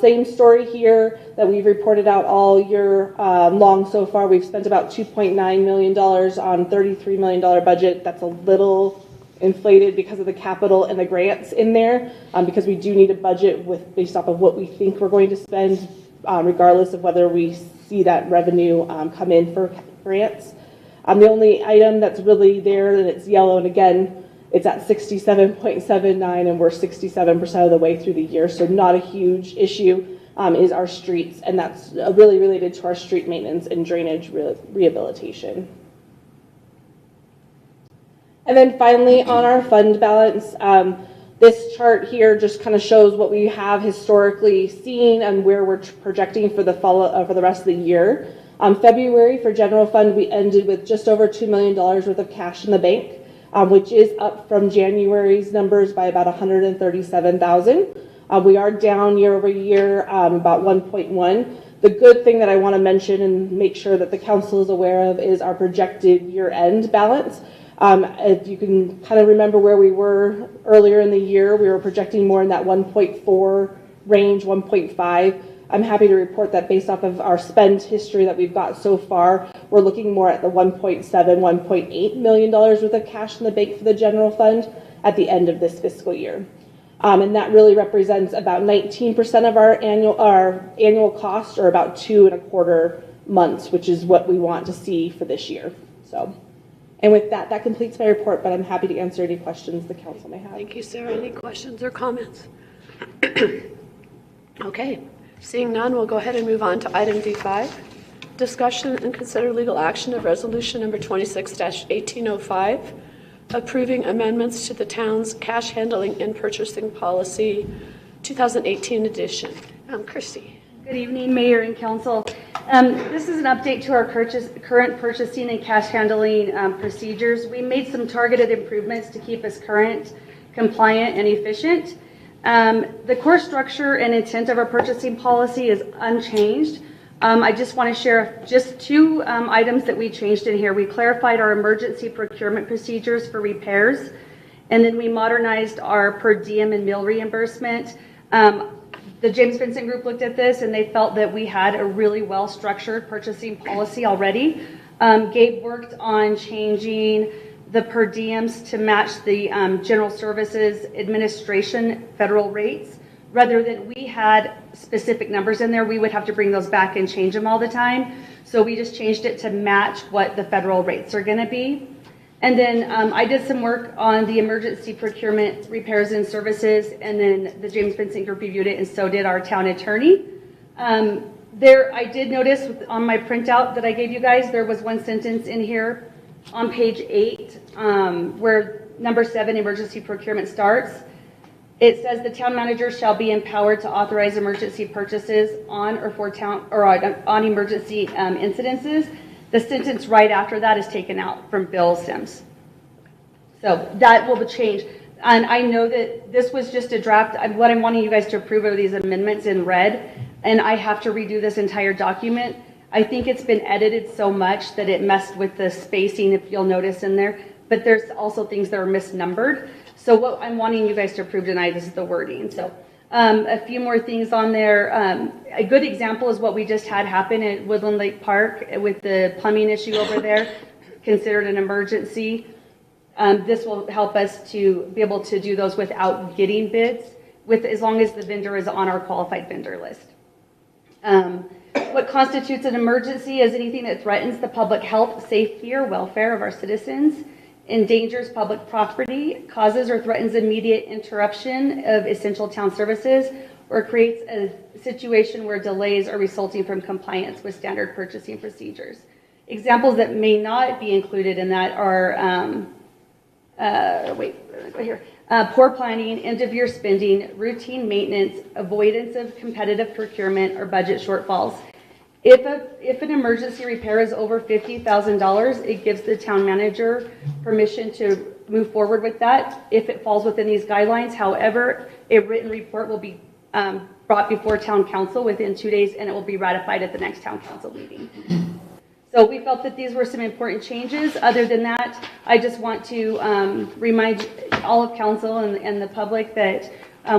Same story here that we've reported out all year long so far. We've spent about $2.9 million on $33 million budget. That's a little inflated because of the capital and the grants in there, because we do need a budget based off of what we think we're going to spend, regardless of whether we see that revenue come in for grants. The only item that's really there, and it's yellow, and again, it's at 67.79, and we're 67% of the way through the year, so not a huge issue, is our streets, and that's really related to our street maintenance and drainage rehabilitation. And then finally, on our fund balance, this chart here just kind of shows what we have historically seen and where we're projecting for the rest of the year. February, for general fund, we ended with just over $2 million worth of cash in the bank, which is up from January's numbers by about $137,000. We are down year over year, about 1.1. The good thing that I want to mention and make sure that the council is aware of is our projected year-end balance. If you can kind of remember where we were earlier in the year, we were projecting more in that 1.4 range, 1.5. I'm happy to report that based off of our spend history that we've got so far, we're looking more at the $1.7, $1.8 million worth of cash in the bank for the general fund at the end of this fiscal year. And that really represents about 19% of our annual cost, or about 2.25 months, which is what we want to see for this year. So. And with that, that completes my report, but I'm happy to answer any questions the council may have. Thank you, Sarah. Any questions or comments? Okay, seeing none, we'll go ahead and move on to item D5. Discussion and consider legal action of resolution number 26-1805, approving amendments to the town's cash handling and purchasing policy 2018 edition. Christy. Good evening, Mayor and Council. This is an update to our current purchasing and cash handling procedures. We made some targeted improvements to keep us current, compliant, and efficient. The core structure and intent of our purchasing policy is unchanged. I just want to share just two items that we changed in here. We clarified our emergency procurement procedures for repairs, and then we modernized our per diem and meal reimbursement. The James Vincent Group looked at this, and they felt that we had a really well-structured purchasing policy already. Gabe worked on changing the per diems to match the General Services Administration federal rates. Rather than we had specific numbers in there, we would have to bring those back and change them all the time. So we just changed it to match what the federal rates are going to be. And then I did some work on the emergency procurement repairs and services, and then the James Vincent Group reviewed it, and so did our town attorney. I did notice on my printout that I gave you guys, there was one sentence in here on page 8 where number 7, emergency procurement, starts. It says the town manager shall be empowered to authorize emergency purchases on or for town or on emergency incidences. The sentence right after that is taken out from Bill Sims. So that will change. And I know that this was just a draft. What I'm wanting you guys to approve are these amendments in red, and I have to redo this entire document. I think it's been edited so much that it messed with the spacing, if you'll notice in there, but there's also things that are misnumbered. So what I'm wanting you guys to approve tonight is the wording. So A few more things on there. A good example is what we just had happen at Woodland Lake Park with the plumbing issue over there, considered an emergency. This will help us to be able to do those without getting bids, as long as the vendor is on our qualified vendor list. What constitutes an emergency is anything that threatens the public health, safety, or welfare of our citizens, endangers public property, causes or threatens immediate interruption of essential town services, or creates a situation where delays are resulting from compliance with standard purchasing procedures. Examples that may not be included in that are poor planning, end-of-year spending, routine maintenance, avoidance of competitive procurement, or budget shortfalls. If an emergency repair is over $50,000, it gives the town manager permission to move forward with that if it falls within these guidelines. However, a written report will be brought before town council within 2 days, and it will be ratified at the next town council meeting. So we felt that these were some important changes. Other than that, I just want to remind all of council and the public that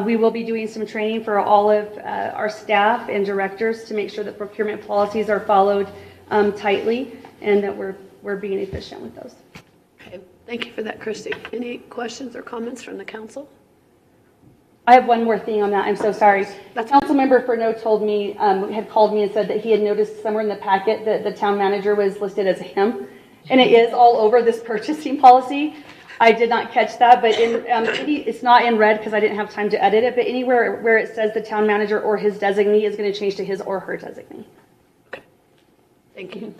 we will be doing some training for all of our staff and directors to make sure that procurement policies are followed tightly and that we're being efficient with those. Okay, thank you for that, Christy. Any questions or comments from the council? I have one more thing on that. I'm so sorry. The council member Furneaux told me, had called me and said that he had noticed somewhere in the packet that the town manager was listed as him, and it is all over this purchasing policy. I did not catch that, but it's not in red because I didn't have time to edit it, but anywhere where it says the town manager or his designee is going to change to his or her designee. Okay, thank you.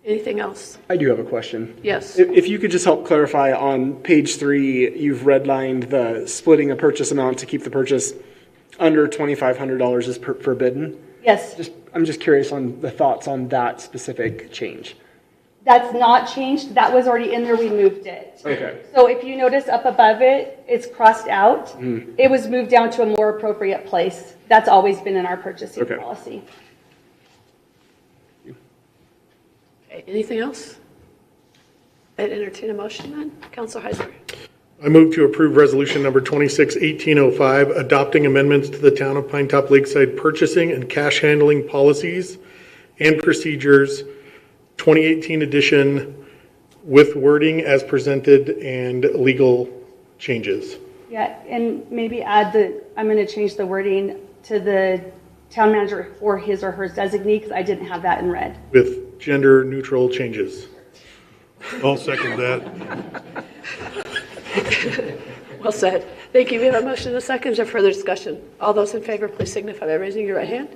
Anything else? I do have a question. Yes. If you could just help clarify on page 3, you've redlined the splitting a purchase amount to keep the purchase under $2,500 is forbidden. Yes. I'm just curious on the thoughts on that specific change. That's not changed. That was already in there. We moved it. Okay. So if you notice up above it, it's crossed out. It was moved down to a more appropriate place. That's always been in our purchasing policy. Okay, anything else? I'd entertain a motion then. Councilor Heiser. I move to approve resolution number 26-1805, adopting amendments to the Town of Pinetop-Lakeside purchasing and cash handling policies and procedures, 2018 edition, with wording as presented and legal changes. Yeah, and maybe add I'm going to change the wording to the town manager or his or her designee because I didn't have that in red. With gender neutral changes. I'll second that. Well said. Thank you. We have a motion and a second. Is there further discussion? All those in favor, please signify by raising your right hand.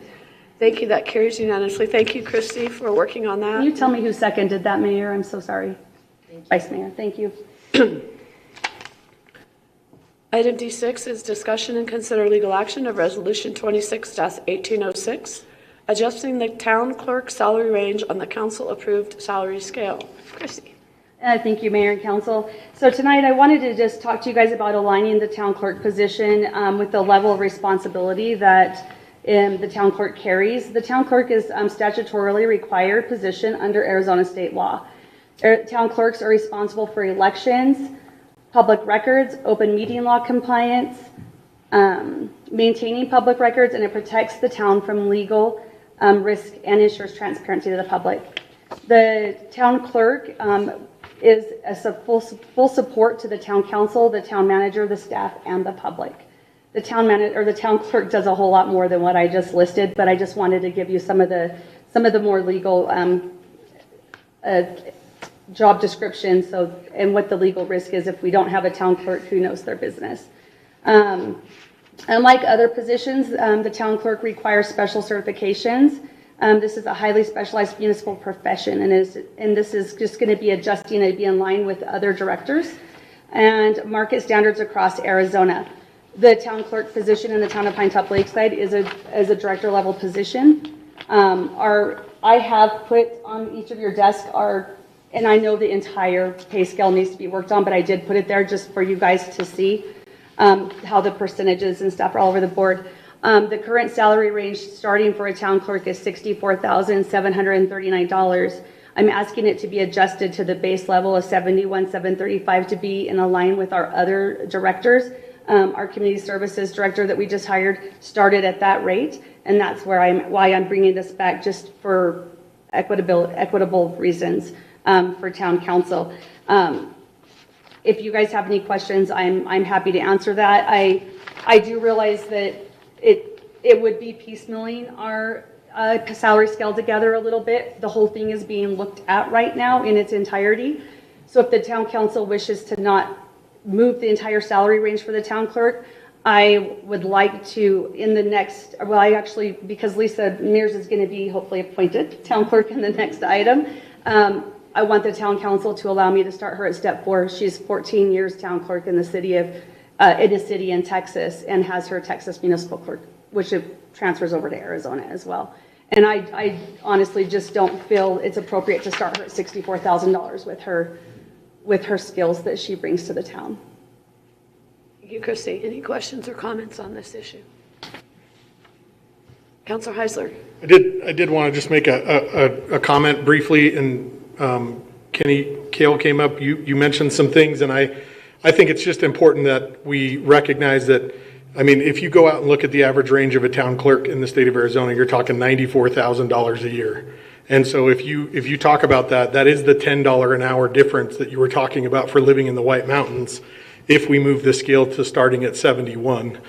Thank you. That carries unanimously. Thank you, Christy, for working on that. Can you tell me who seconded that, Mayor? I'm so sorry. Vice Mayor, thank you. Item D6 is discussion and consider legal action of Resolution 26-1806, adjusting the town clerk salary range on the council-approved salary scale. Christy. Thank you, Mayor and Council. So tonight I wanted to just talk to you guys about aligning the town clerk position with the level of responsibility that the town clerk carries. The town clerk is statutorily required position under Arizona state law. Town clerks are responsible for elections, public records, open meeting law compliance, maintaining public records, and it protects the town from legal risk and ensures transparency to the public. The town clerk is a full support to the town council, the town manager, the staff, and the public. The town clerk does a whole lot more than what I just listed, but I just wanted to give you some of the more legal job descriptions and what the legal risk is if we don't have a town clerk who knows their business. Unlike other positions, the town clerk requires special certifications. This is a highly specialized municipal profession, and this is just going to be adjusting to be in line with other directors and market standards across Arizona. The town clerk position in the town of Pinetop-Lakeside is a director level position. I have put on each of your desks and I know the entire pay scale needs to be worked on, but I did put it there just for you guys to see how the percentages and stuff are all over the board. The current salary range starting for a town clerk is $64,739. I'm asking it to be adjusted to the base level of $71,735 to be in line with our other directors. Our community services director that we just hired started at that rate, and that's why I'm bringing this back, just for equitable reasons for town council. If you guys have any questions, I'm happy to answer that. I do realize that it would be piecemealing our salary scale together a little bit. The whole thing is being looked at right now in its entirety. So if the town council wishes to not move the entire salary range for the town clerk, I would like to, in the next, because Lisa Mears is going to be hopefully appointed town clerk in the next item, I want the town council to allow me to start her at step 4. She's 14 years town clerk in the city in Texas, and has her Texas municipal clerk, which it transfers over to Arizona as well. And I honestly just don't feel it's appropriate to start her at $64,000 with her skills that she brings to the town. Thank you, Christy. Any questions or comments on this issue? Councilor Heisler. I did want to just make a comment briefly, and Kale came up, you mentioned some things, and I think it's just important that we recognize that, I mean, if you go out and look at the average range of a town clerk in the state of Arizona, you're talking $94,000 a year. And so if you talk about that, that is the $10 an hour difference that you were talking about for living in the White Mountains, if we move the scale to starting at 71.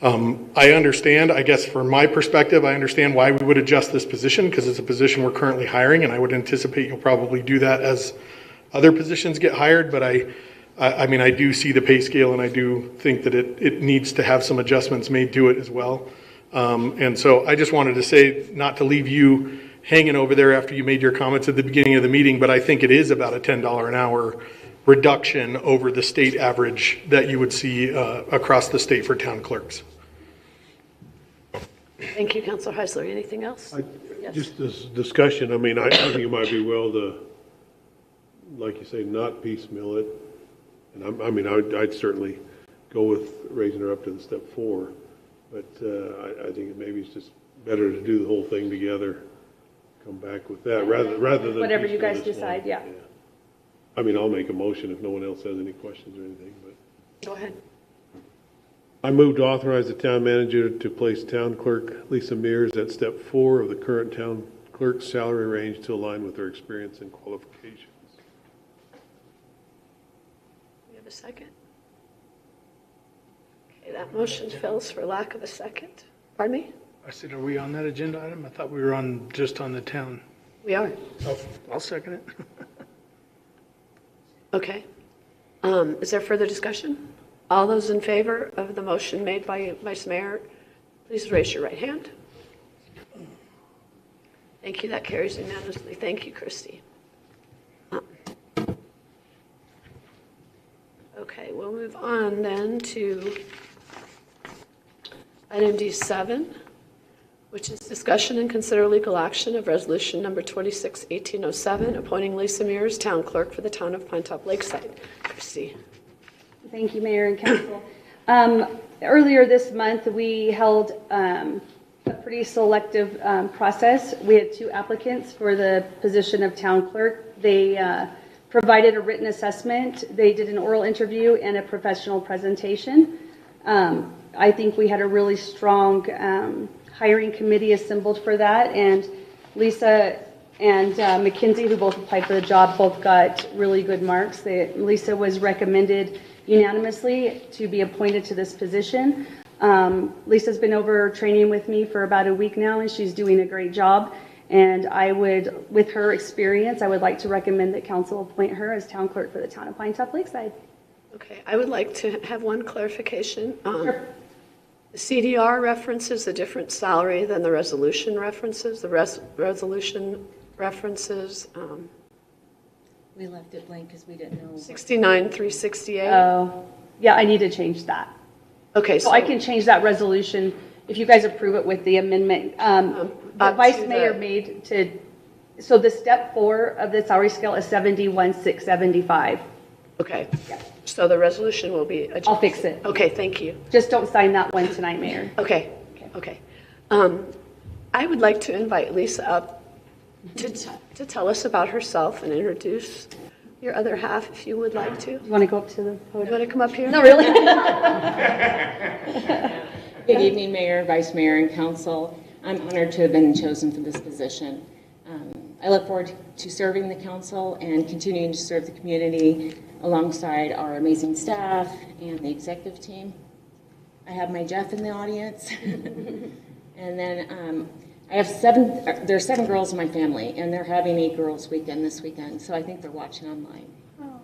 I understand, I guess from my perspective, I understand why we would adjust this position, because it's a position we're currently hiring, and I would anticipate you'll probably do that as other positions get hired. But I mean, I do see the pay scale, and I do think that it needs to have some adjustments made to it as well. And so I just wanted to say, not to leave you hanging over there after you made your comments at the beginning of the meeting, but I think it is about a $10 an hour reduction over the state average that you would see across the state for town clerks. Thank you, Councilor Heisler. Anything else? Yes. Just this discussion, I mean, I think it might be well to, like you say, not piecemeal it. And I'd certainly go with raising her up to the step 4, but I think maybe it's just better to do the whole thing together, come back with that, rather than whatever you guys decide. Yeah. I mean, I'll make a motion if no one else has any questions or anything, but. Go ahead. I move to authorize the town manager to place town clerk Lisa Mears at step 4 of the current town clerk's salary range to align with her experience and qualifications. We have a second? Okay, that motion fails for lack of a second. Pardon me? I said, are we on that agenda item? I thought we were just on the town. We are. Oh, I'll second it. Okay. Is there further discussion? All those in favor of the motion made by Vice Mayor, please raise your right hand. Thank you. That carries unanimously. Thank you, Christy. Okay, we'll move on then to item D7, which is discussion and consider legal action of resolution number 26-1807, appointing Lisa Mears, town clerk for the town of Pinetop-Lakeside. Christy. Thank you, Mayor and Council. Earlier this month, we held a pretty selective process. We had 2 applicants for the position of town clerk. They provided a written assessment. They did an oral interview and a professional presentation. I think we had a really strong hiring committee assembled for that, and Lisa and McKinsey, who both applied for the job, both got really good marks. Lisa was recommended unanimously to be appointed to this position. Lisa's been over training with me for about a week now, and she's doing a great job. And with her experience, I would like to recommend that council appoint her as town clerk for the town of Pinetop-Lakeside. Okay, I would like to have one clarification. Sure. The CDR references a different salary than the resolution references. The resolution references We left it blank because we didn't know. 69,368. Oh, yeah, I need to change that. Okay, so I can change that resolution if you guys approve it with the amendment. The Vice Mayor made to, so the step 4 of the salary scale is 71,675. Okay, yeah. So the resolution will be adjusted. I'll fix it. Okay, thank you. Just don't sign that one tonight, Mayor. Okay, okay. I would like to invite Lisa up to tell us about herself and introduce your other half if you would like to. You want to go up to the You podium? want to come up here? No, really? Good evening, Mayor, Vice Mayor, and Council. I'm honored to have been chosen for this position. I look forward to serving the council and continuing to serve the community alongside our amazing staff and the executive team. I have my Jeff in the audience. And then I have there are 7 girls in my family, and they're having a girls' weekend this weekend, so I think they're watching online. Oh,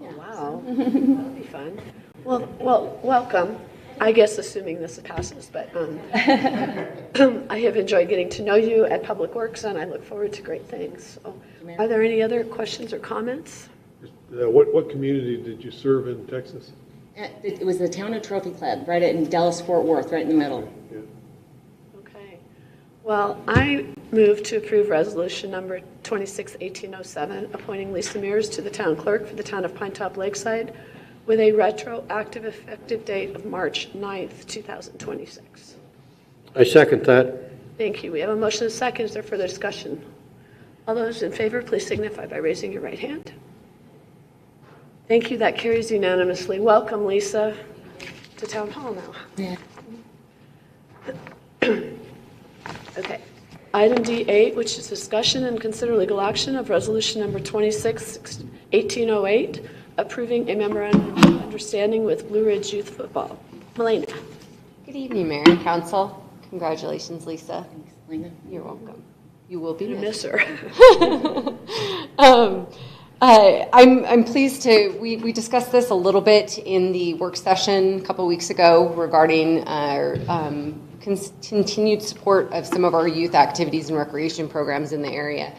wow. That'll be fun. Well, welcome. I guess assuming this passes, but I have enjoyed getting to know you at Public Works, and I look forward to great things. So, are there any other questions or comments? What community did you serve in Texas? It was the Town of Trophy Club, right in Dallas-Fort Worth, right in the middle. Yeah. Okay. Well, I move to approve resolution number 26-1807, appointing Lisa Mears to the town clerk for the town of Pinetop-Lakeside with a retroactive effective date of March 9th, 2026. I second that. Thank you. We have a motion and a second. Is there further discussion? All those in favor, please signify by raising your right hand. Thank you. That carries unanimously. Welcome, Lisa, to Town Hall now. Yeah. Okay. Item D8, which is discussion and consider legal action of resolution number 26-1808, approving a memorandum of understanding with Blue Ridge Youth Football. Melena. Good evening, Mayor and Council. Congratulations, Lisa. Thanks, Lena. You're welcome. You will be missed. Miss her. I'm pleased to, we discussed this a little bit in the work session a couple weeks ago regarding our continued support of some of our youth activities and recreation programs in the area.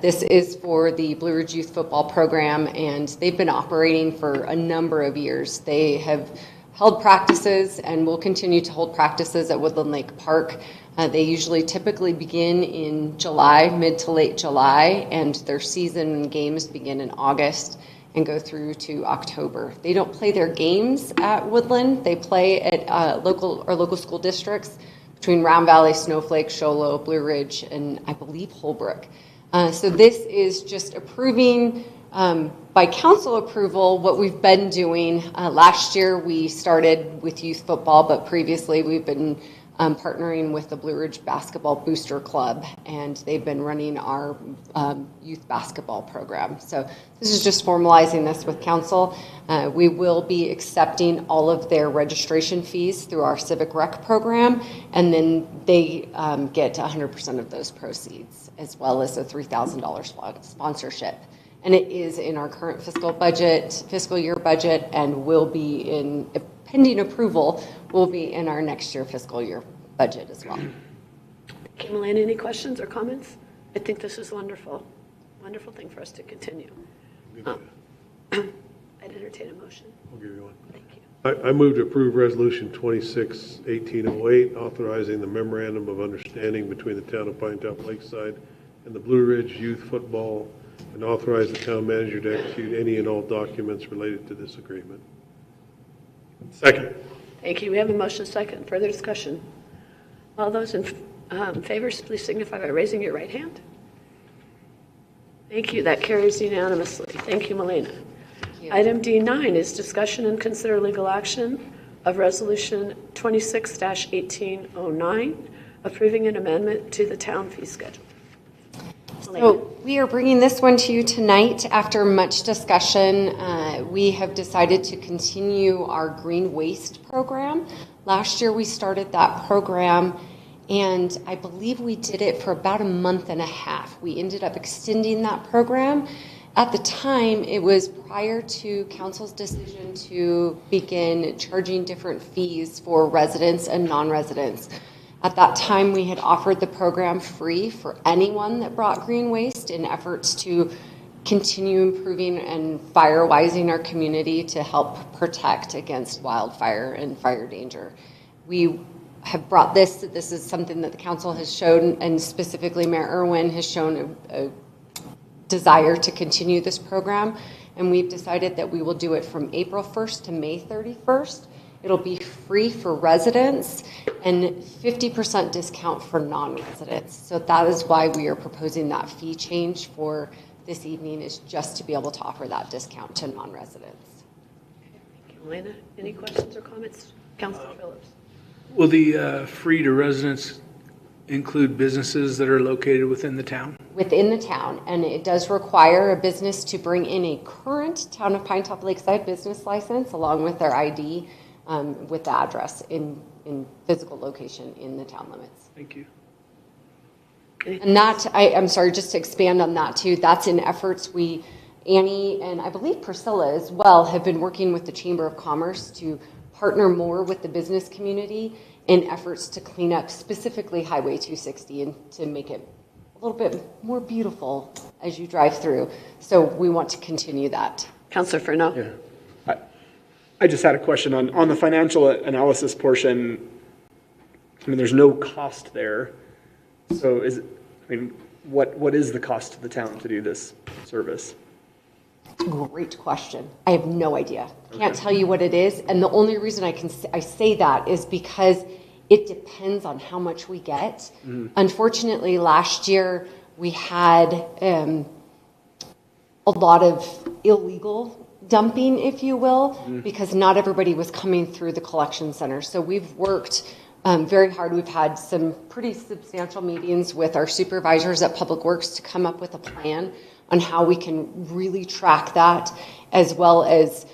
This is for the Blue Ridge Youth Football Program, and they've been operating for a number of years. They have held practices and will continue to hold practices at Woodland Lake Park. They typically begin in July, mid to late July, and their season games begin in August and go through to October. They don't play their games at Woodland. They play at local school districts between Round Valley, Snowflake, Show Low, Blue Ridge, and I believe Holbrook. So this is just approving, by council approval, what we've been doing. Last year we started with youth football, but previously we've been partnering with the Blue Ridge Basketball Booster Club, and they've been running our youth basketball program. So this is just formalizing this with council. We will be accepting all of their registration fees through our Civic Rec program, and then they get 100% of those proceeds, as well as a $3,000 sponsorship. And it is in our current fiscal year budget, and will be in, pending approval, will be in our next year fiscal year budget as well. Okay, Melanie, any questions or comments? I think this is wonderful. Wonderful thing for us to continue. I'd entertain a motion. I'll give you one. Thank you. I move to approve resolution 26-1808, authorizing the memorandum of understanding between the town of Pinetop-Lakeside and the Blue Ridge Youth Football, and authorize the town manager to execute any and all documents related to this agreement. Second. Thank you. We have a motion second. Further discussion? All those in favor, please signify by raising your right hand. Thank you. That carries unanimously. Thank you, Melina. Item D9 is discussion and consider legal action of resolution 26-1809, approving an amendment to the town fee schedule. So we are bringing this one to you tonight after much discussion. We have decided to continue our green waste program. Last year we started that program, and I believe we did it for about a month and a half. We ended up extending that program. At the time, it was prior to council's decision to begin charging different fees for residents and non-residents. At that time, we had offered the program free for anyone that brought green waste in efforts to continue improving and firewizing our community to help protect against wildfire and fire danger. We have brought this is something that the council has shown, and specifically Mayor Irwin has shown a desire to continue this program, and we've decided that we will do it from April 1st to May 31st. It'll be free for residents and 50% discount for non-residents. So that is why we are proposing that fee change for this evening is just to be able to offer that discount to non-residents. Thank you, Elena. Any questions or comments? Councilor Phillips. Will the free to residents include businesses that are located within the town? Within the town, and it does require a business to bring in a current Town of Pinetop-Lakeside business license along with their ID with the address in physical location in the town limits. Thank you. And that, I'm sorry, just to expand on that too, that's in efforts Annie and I believe Priscilla as well have been working with the Chamber of Commerce to partner more with the business community in efforts to clean up specifically Highway 260 and to make it a little bit more beautiful as you drive through. So we want to continue that. Councilor Furneaux. Yeah. I just had a question on the financial analysis portion. I mean, there's no cost there. So what is the cost to the town to do this service? Great question. I have no idea. Can't tell you what it is. And the only reason I say that is because it depends on how much we get. Mm-hmm. Unfortunately, last year we had a lot of illegal dumping, if you will, because not everybody was coming through the collection center. So we've worked very hard. We've had some pretty substantial meetings with our supervisors at Public Works to come up with a plan on how we can really track that, as well as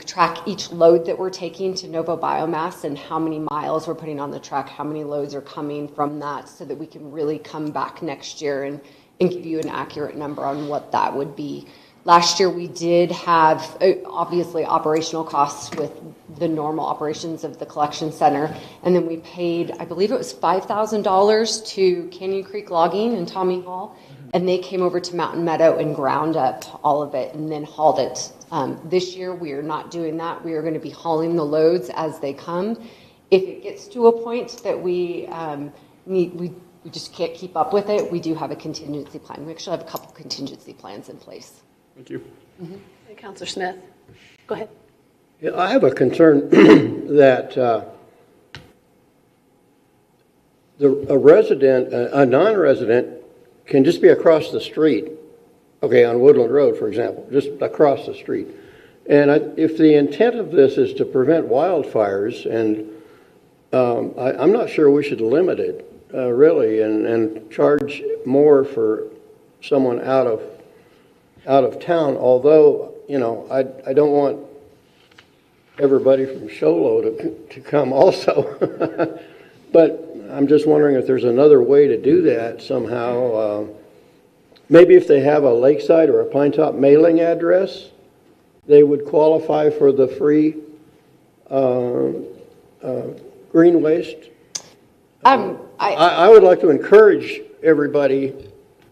track each load that we're taking to Novo Biomass and how many miles we're putting on the truck, how many loads are coming from that, so that we can really come back next year and give you an accurate number on what that would be. Last year we did have obviously operational costs with the normal operations of the collection center, and then we paid, I believe it was $5,000 to Canyon Creek Logging in Tommy Hall, and they came over to Mountain Meadow and ground up all of it and then hauled it. This year we are not doing that. We are going to be hauling the loads as they come. If it gets to a point that we just can't keep up with it, we do have a contingency plan. We actually have a couple contingency plans in place. Thank you. Mm-hmm. Hey, Councilor Smith, go ahead. Yeah, I have a concern that a non-resident can just be across the street, okay, on Woodland Road, for example, just across the street. And if the intent of this is to prevent wildfires, and I'm not sure we should limit it, really, and charge more for someone out of town, although, you know, I don't want everybody from Sholo to come also. But I'm just wondering if there's another way to do that somehow. Maybe if they have a Lakeside or a Pinetop mailing address, they would qualify for the free green waste. I would like to encourage everybody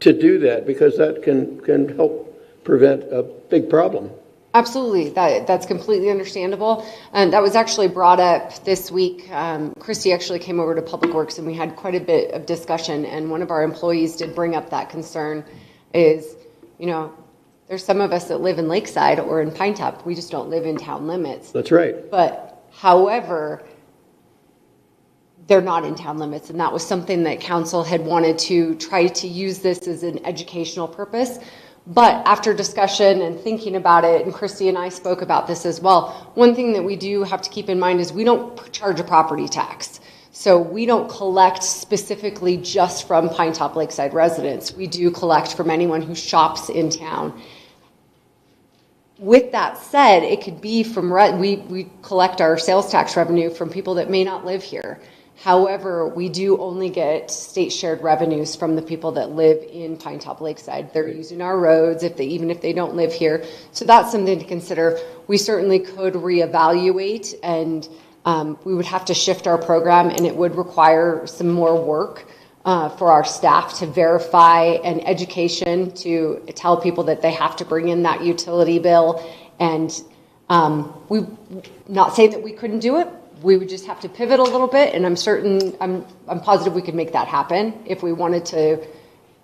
to do that, because that can help prevent a big problem. Absolutely, that's completely understandable. And that was actually brought up this week. Christy actually came over to Public Works and we had quite a bit of discussion, and one of our employees did bring up that concern is, you know, there's some of us that live in Lakeside or in Pinetop. We just don't live in town limits. That's right. But however, they're not in town limits, and that was something that council had wanted to try to use this as an educational purpose. But after discussion and thinking about it, and Christy and I spoke about this as well, one thing that we do have to keep in mind is we don't charge a property tax. So we don't collect specifically just from Pinetop Lakeside residents. We do collect from anyone who shops in town. With that said, it could be from, we collect our sales tax revenue from people that may not live here. However, we do only get state shared revenues from the people that live in Pinetop Lakeside. They're using our roads even if they don't live here. So that's something to consider. We certainly could reevaluate, and we would have to shift our program, and it would require some more work for our staff to verify and education to tell people that they have to bring in that utility bill. And we not saying that we couldn't do it. We would just have to pivot a little bit, and I'm positive we could make that happen if we wanted to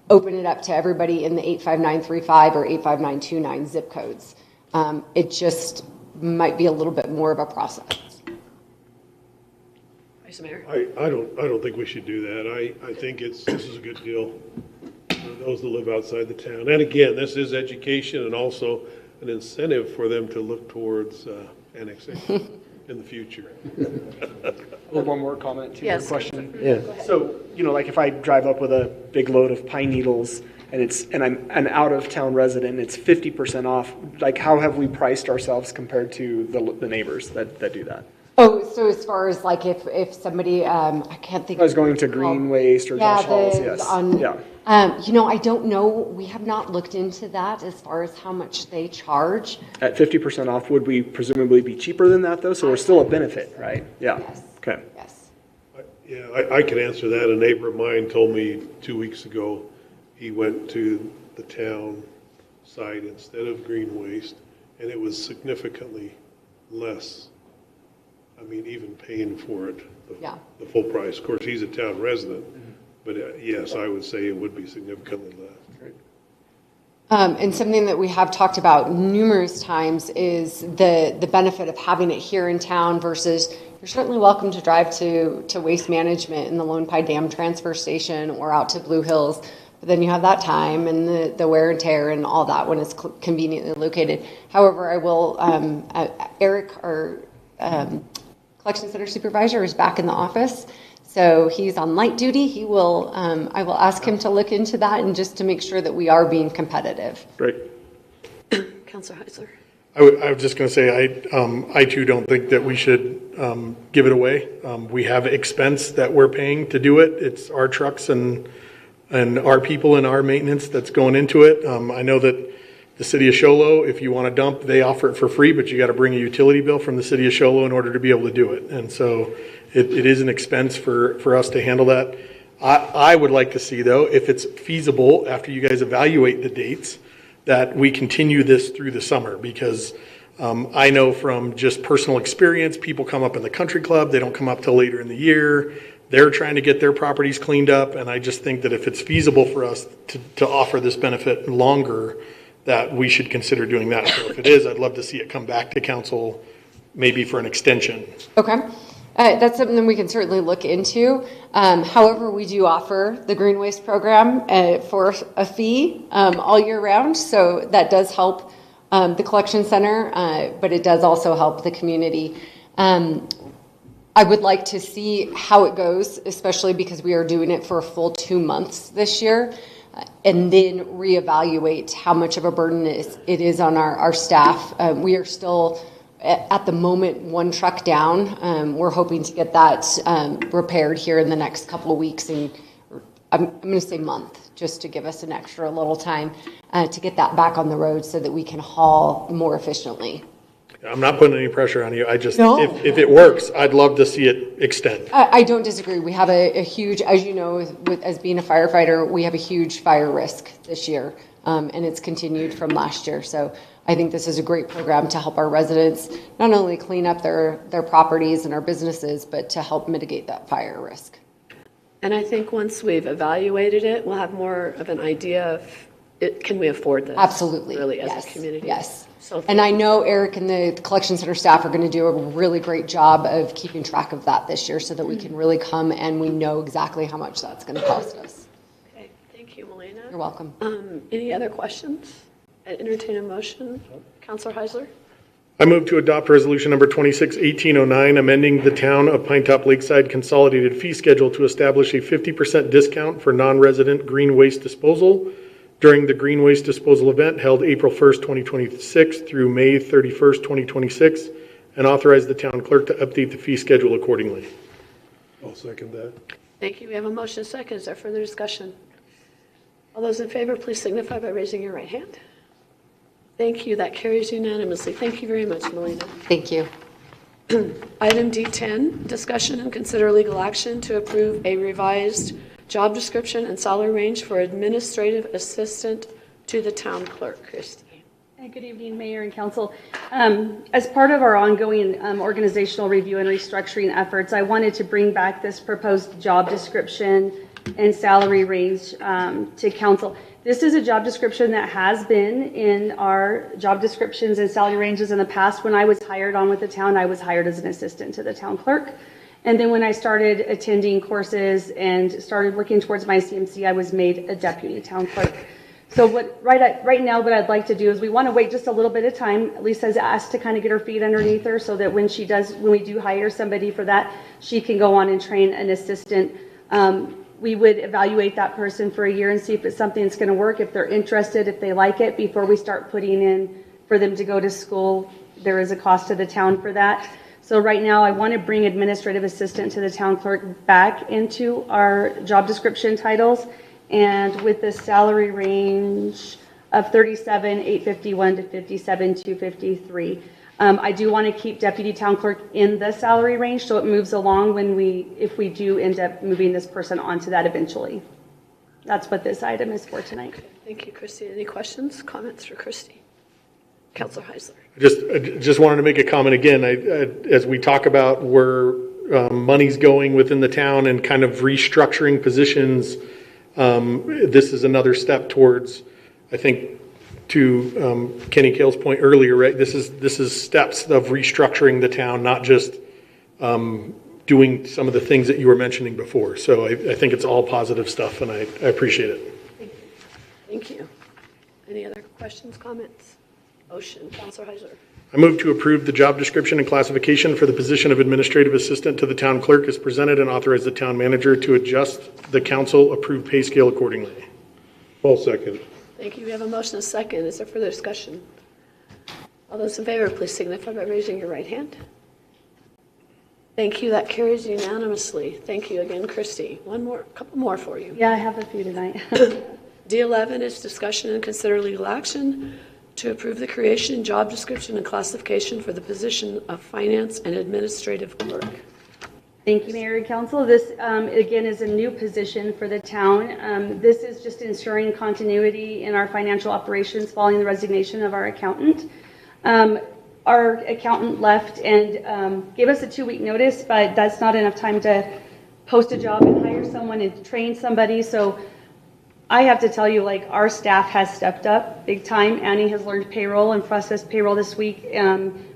open it up to everybody in the 85935 or 85929 zip codes. It just might be a little bit more of a process. I don't think we should do that. I think this is a good deal. those that live outside the town. And again, this is education and also an incentive for them to look towards annexation in the future. One more comment to your question. Yeah. So, like if I drive up with a big load of pine needles and I'm an out-of-town resident, it's 50% off. Like, how have we priced ourselves compared to the neighbors that do that? Oh, so as far as like if somebody, I can't think. I was going to Green Waste or Josh Halls, yes. I don't know. We have not looked into that as far as how much they charge. At 50% off, would we presumably be cheaper than that though? So we're still a benefit, right? Yeah. Yes. Okay. Yes. Yeah, I can answer that. A neighbor of mine told me 2 weeks ago he went to the town site instead of Green Waste, and it was significantly less. I mean, even paying for it, the full price. Of course, he's a town resident, but yes, I would say it would be significantly less. Great. And something that we have talked about numerous times is the benefit of having it here in town versus you're certainly welcome to drive to Waste Management in the Lone Pine Dam transfer station or out to Blue Hills. But then you have that time and the wear and tear and all that when it's conveniently located. However, I will, Eric, our collection center supervisor, is back in the office. So he's on light duty. He will, I will ask him to look into that and just to make sure that we are being competitive. Right. Councilor Heisler. I was just going to say, I too don't think that we should give it away. We have expense that we're paying to do it. It's our trucks and our people and our maintenance that's going into it. I know that the city of Show Low, if you want to dump, they offer it for free, but you got to bring a utility bill from the city of Show Low in order to be able to do it. And so it is an expense for us to handle that. I would like to see, though, if it's feasible after you guys evaluate the dates, that we continue this through the summer, because I know from just personal experience, people come up in the country club, they don't come up till later in the year. They're trying to get their properties cleaned up, and I just think that if it's feasible for us to offer this benefit longer, that we should consider doing that. So if it is, I'd love to see it come back to council, maybe for an extension. Okay. That's something we can certainly look into. However, we do offer the Green Waste program for a fee all year round, so that does help the collection center, but it does also help the community. I would like to see how it goes, especially because we are doing it for a full 2 months this year, and then reevaluate how much of a burden it is on our staff. We are still, at the moment, 1 truck down. We're hoping to get that repaired here in the next couple of weeks, and I'm going to say month, just to give us an extra little time to get that back on the road so that we can haul more efficiently. I'm not putting any pressure on you. I just, if it works, I'd love to see it extend. I don't disagree. We have a huge, as you know, as being a firefighter, we have a huge fire risk this year, and it's continued from last year. So I think this is a great program to help our residents not only clean up their properties and our businesses, but to help mitigate that fire risk. And I think once we've evaluated it, we'll have more of an idea of can we afford this? Absolutely. Really, as a community. Yes. So and I know Eric and the collection center staff are going to do a really great job of keeping track of that this year so that we can really come and we know exactly how much that's going to cost us. Okay. Thank you, Melina. You're welcome. Any other questions? I entertain a motion. Councilor Heisler? I move to adopt resolution number 26-1809, amending the town of Pinetop-Lakeside consolidated fee schedule to establish a 50% discount for non-resident green waste disposal during the green waste disposal event held April 1st, 2026 through May 31st, 2026, and authorize the town clerk to update the fee schedule accordingly. I'll second that. Thank you. We have a motion second. Is there further discussion? All those in favor, please signify by raising your right hand. Thank you. That carries unanimously. Thank you very much, Melina. Thank you. Item D10, discussion and consider legal action to approve a revised job description and salary range for administrative assistant to the town clerk. Christy. Good evening, Mayor and Council. As part of our ongoing organizational review and restructuring efforts, I wanted to bring back this proposed job description and salary range to Council. This is a job description that has been in our job descriptions and salary ranges in the past. When I was hired on with the town, I was hired as an assistant to the town clerk. And then when I started attending courses and started working towards my CMC, I was made a deputy town clerk. So right now, what I'd like to do is we want to wait just a little bit of time. Lisa's asked to kind of get her feet underneath her so that when we do hire somebody for that, she can go on and train an assistant. We would evaluate that person for a year and see if it's something that's going to work, if they're interested, if they like it, before we start putting in for them to go to school. There is a cost to the town for that. So right now, I want to bring administrative assistant to the town clerk back into our job description titles, and with the salary range of $37,851 to $57,253. I do want to keep deputy town clerk in the salary range so it moves along if we do end up moving this person onto that eventually. That's what this item is for tonight. Okay, thank you, Christy. Any questions, comments for Christy? Councilor Heisler. I just wanted to make a comment again. As we talk about where money's going within the town and kind of restructuring positions, this is another step towards, I think, to Kenny Kale's point earlier, right? This is steps of restructuring the town, not just doing some of the things that you were mentioning before. So I think it's all positive stuff, and I appreciate it. Thank you. Any other questions, comments? Motion, Councilor Heisler. I move to approve the job description and classification for the position of administrative assistant to the town clerk as presented, and authorize the town manager to adjust the council approved pay scale accordingly. All second. Thank you. We have a motion and a second. Is there further discussion? All those in favor, please signify by raising your right hand. Thank you. That carries unanimously. Thank you again, Christy. Couple more for you. Yeah, I have a few tonight. D11 is discussion and consider legal action to approve the creation, job description, and classification for the position of finance and administrative clerk. Thank you, Mayor and Council. This, again, is a new position for the town. This is just ensuring continuity in our financial operations following the resignation of our accountant. Our accountant left and gave us a 2-week notice, but that's not enough time to post a job and hire someone and train somebody. So I have to tell you, like, our staff has stepped up big time. Annie has learned payroll and processed payroll this week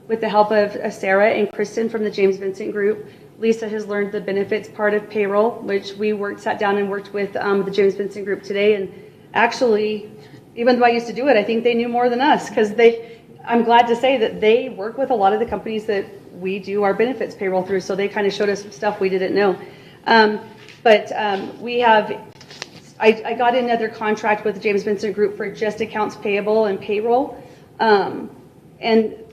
with the help of Sarah and Kristen from the James Vincent Group. Lisa has learned the benefits part of payroll, which we sat down and worked with the James Vincent Group today. And actually, even though I used to do it, I think they knew more than us, because I'm glad to say that they work with a lot of the companies that we do our benefits payroll through. So they kind of showed us some stuff we didn't know. We have, I got another contract with the James Vincent Group for just accounts payable and payroll. And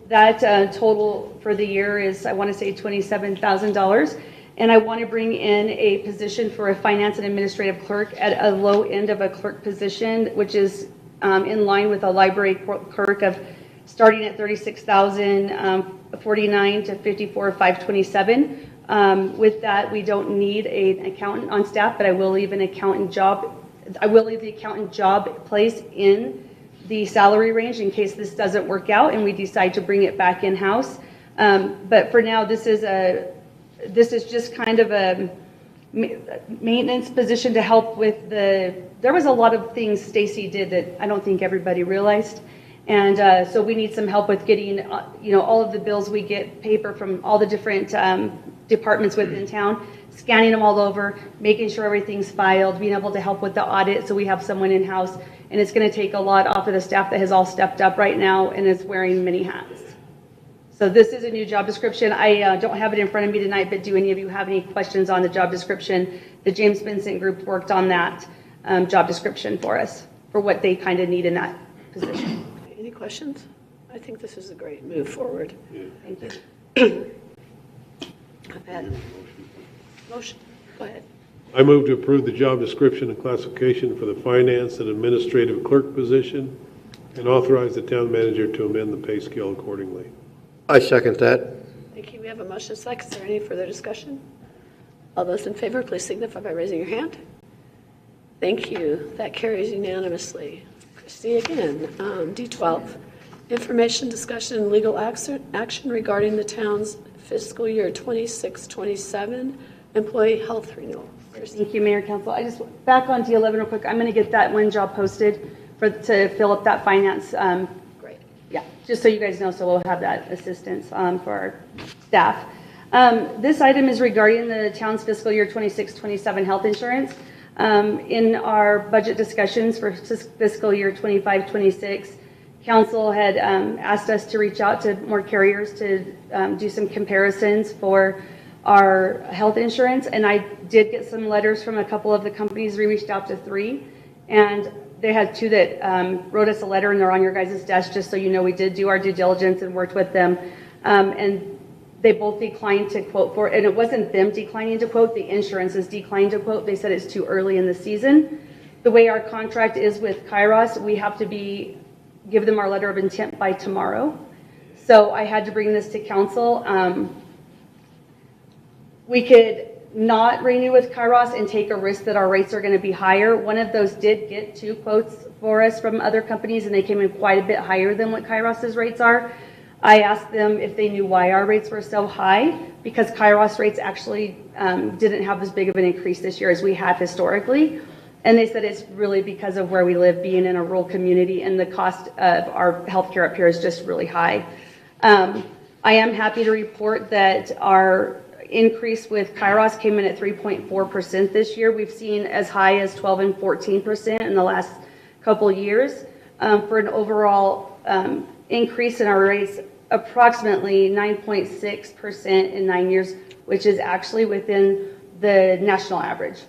that total for the year is, I want to say, $27,000. And I want to bring in a position for a finance and administrative clerk at a low end of a clerk position, which is in line with a library clerk of starting at $36,049 to $54,527. With that, we don't need an accountant on staff, but I will leave an accountant job. I will leave the accountant job place in the salary range in case this doesn't work out and we decide to bring it back in-house. But for now, this is just kind of a maintenance position to help with there was a lot of things Stacy did that I don't think everybody realized. And so we need some help with getting, all of the bills we get, paper from all the different departments within town, scanning them all over, making sure everything's filed, being able to help with the audit so we have someone in-house. And it's going to take a lot off of the staff that has all stepped up right now and is wearing many hats. So this is a new job description. I don't have it in front of me tonight, but do any of you have any questions on the job description? The James Vincent Group worked on that job description for us, for what they kind of need in that position. Any questions? I think this is a great move forward. Yeah. Thank you. I've had motion. Go ahead. I move to approve the job description and classification for the finance and administrative clerk position, and authorize the town manager to amend the pay scale accordingly. I second that. Thank you. We have a motion second. Is there any further discussion? All those in favor, please signify by raising your hand. Thank you. That carries unanimously. Christy again. D12, information, discussion, and legal action regarding the town's fiscal year 26-27 employee health renewal. Thank you, Mayor, Council. I just, back on D11 real quick, I'm going to get that one job posted to fill up that finance. Great. Yeah, just so you guys know, so we'll have that assistance for our staff. This item is regarding the town's fiscal year 26-27 health insurance. In our budget discussions for fiscal year 25-26, council had asked us to reach out to more carriers to do some comparisons for our health insurance, and I did get some letters from a couple of the companies. We reached out to 3, and they had 2 that wrote us a letter, and they're on your guys' desk, just so you know we did do our due diligence and worked with them. And they both declined to quote for it, and it wasn't them declining to quote, the insurance is declining to quote. They said it's too early in the season. The way our contract is with Kairos, we have to give them our letter of intent by tomorrow. So I had to bring this to council. We could not renew with Kairos and take a risk that our rates are going to be higher. One of those did get 2 quotes for us from other companies, and they came in quite a bit higher than what Kairos's rates are. I asked them if they knew why our rates were so high, because Kairos rates actually didn't have as big of an increase this year as we have historically. And they said it's really because of where we live, being in a rural community, and the cost of our healthcare up here is just really high. I am happy to report that our increase with Kairos came in at 3.4% this year. We've seen as high as 12 and 14% in the last couple of years, for an overall increase in our rates approximately 9.6% in 9 years, which is actually within the national average.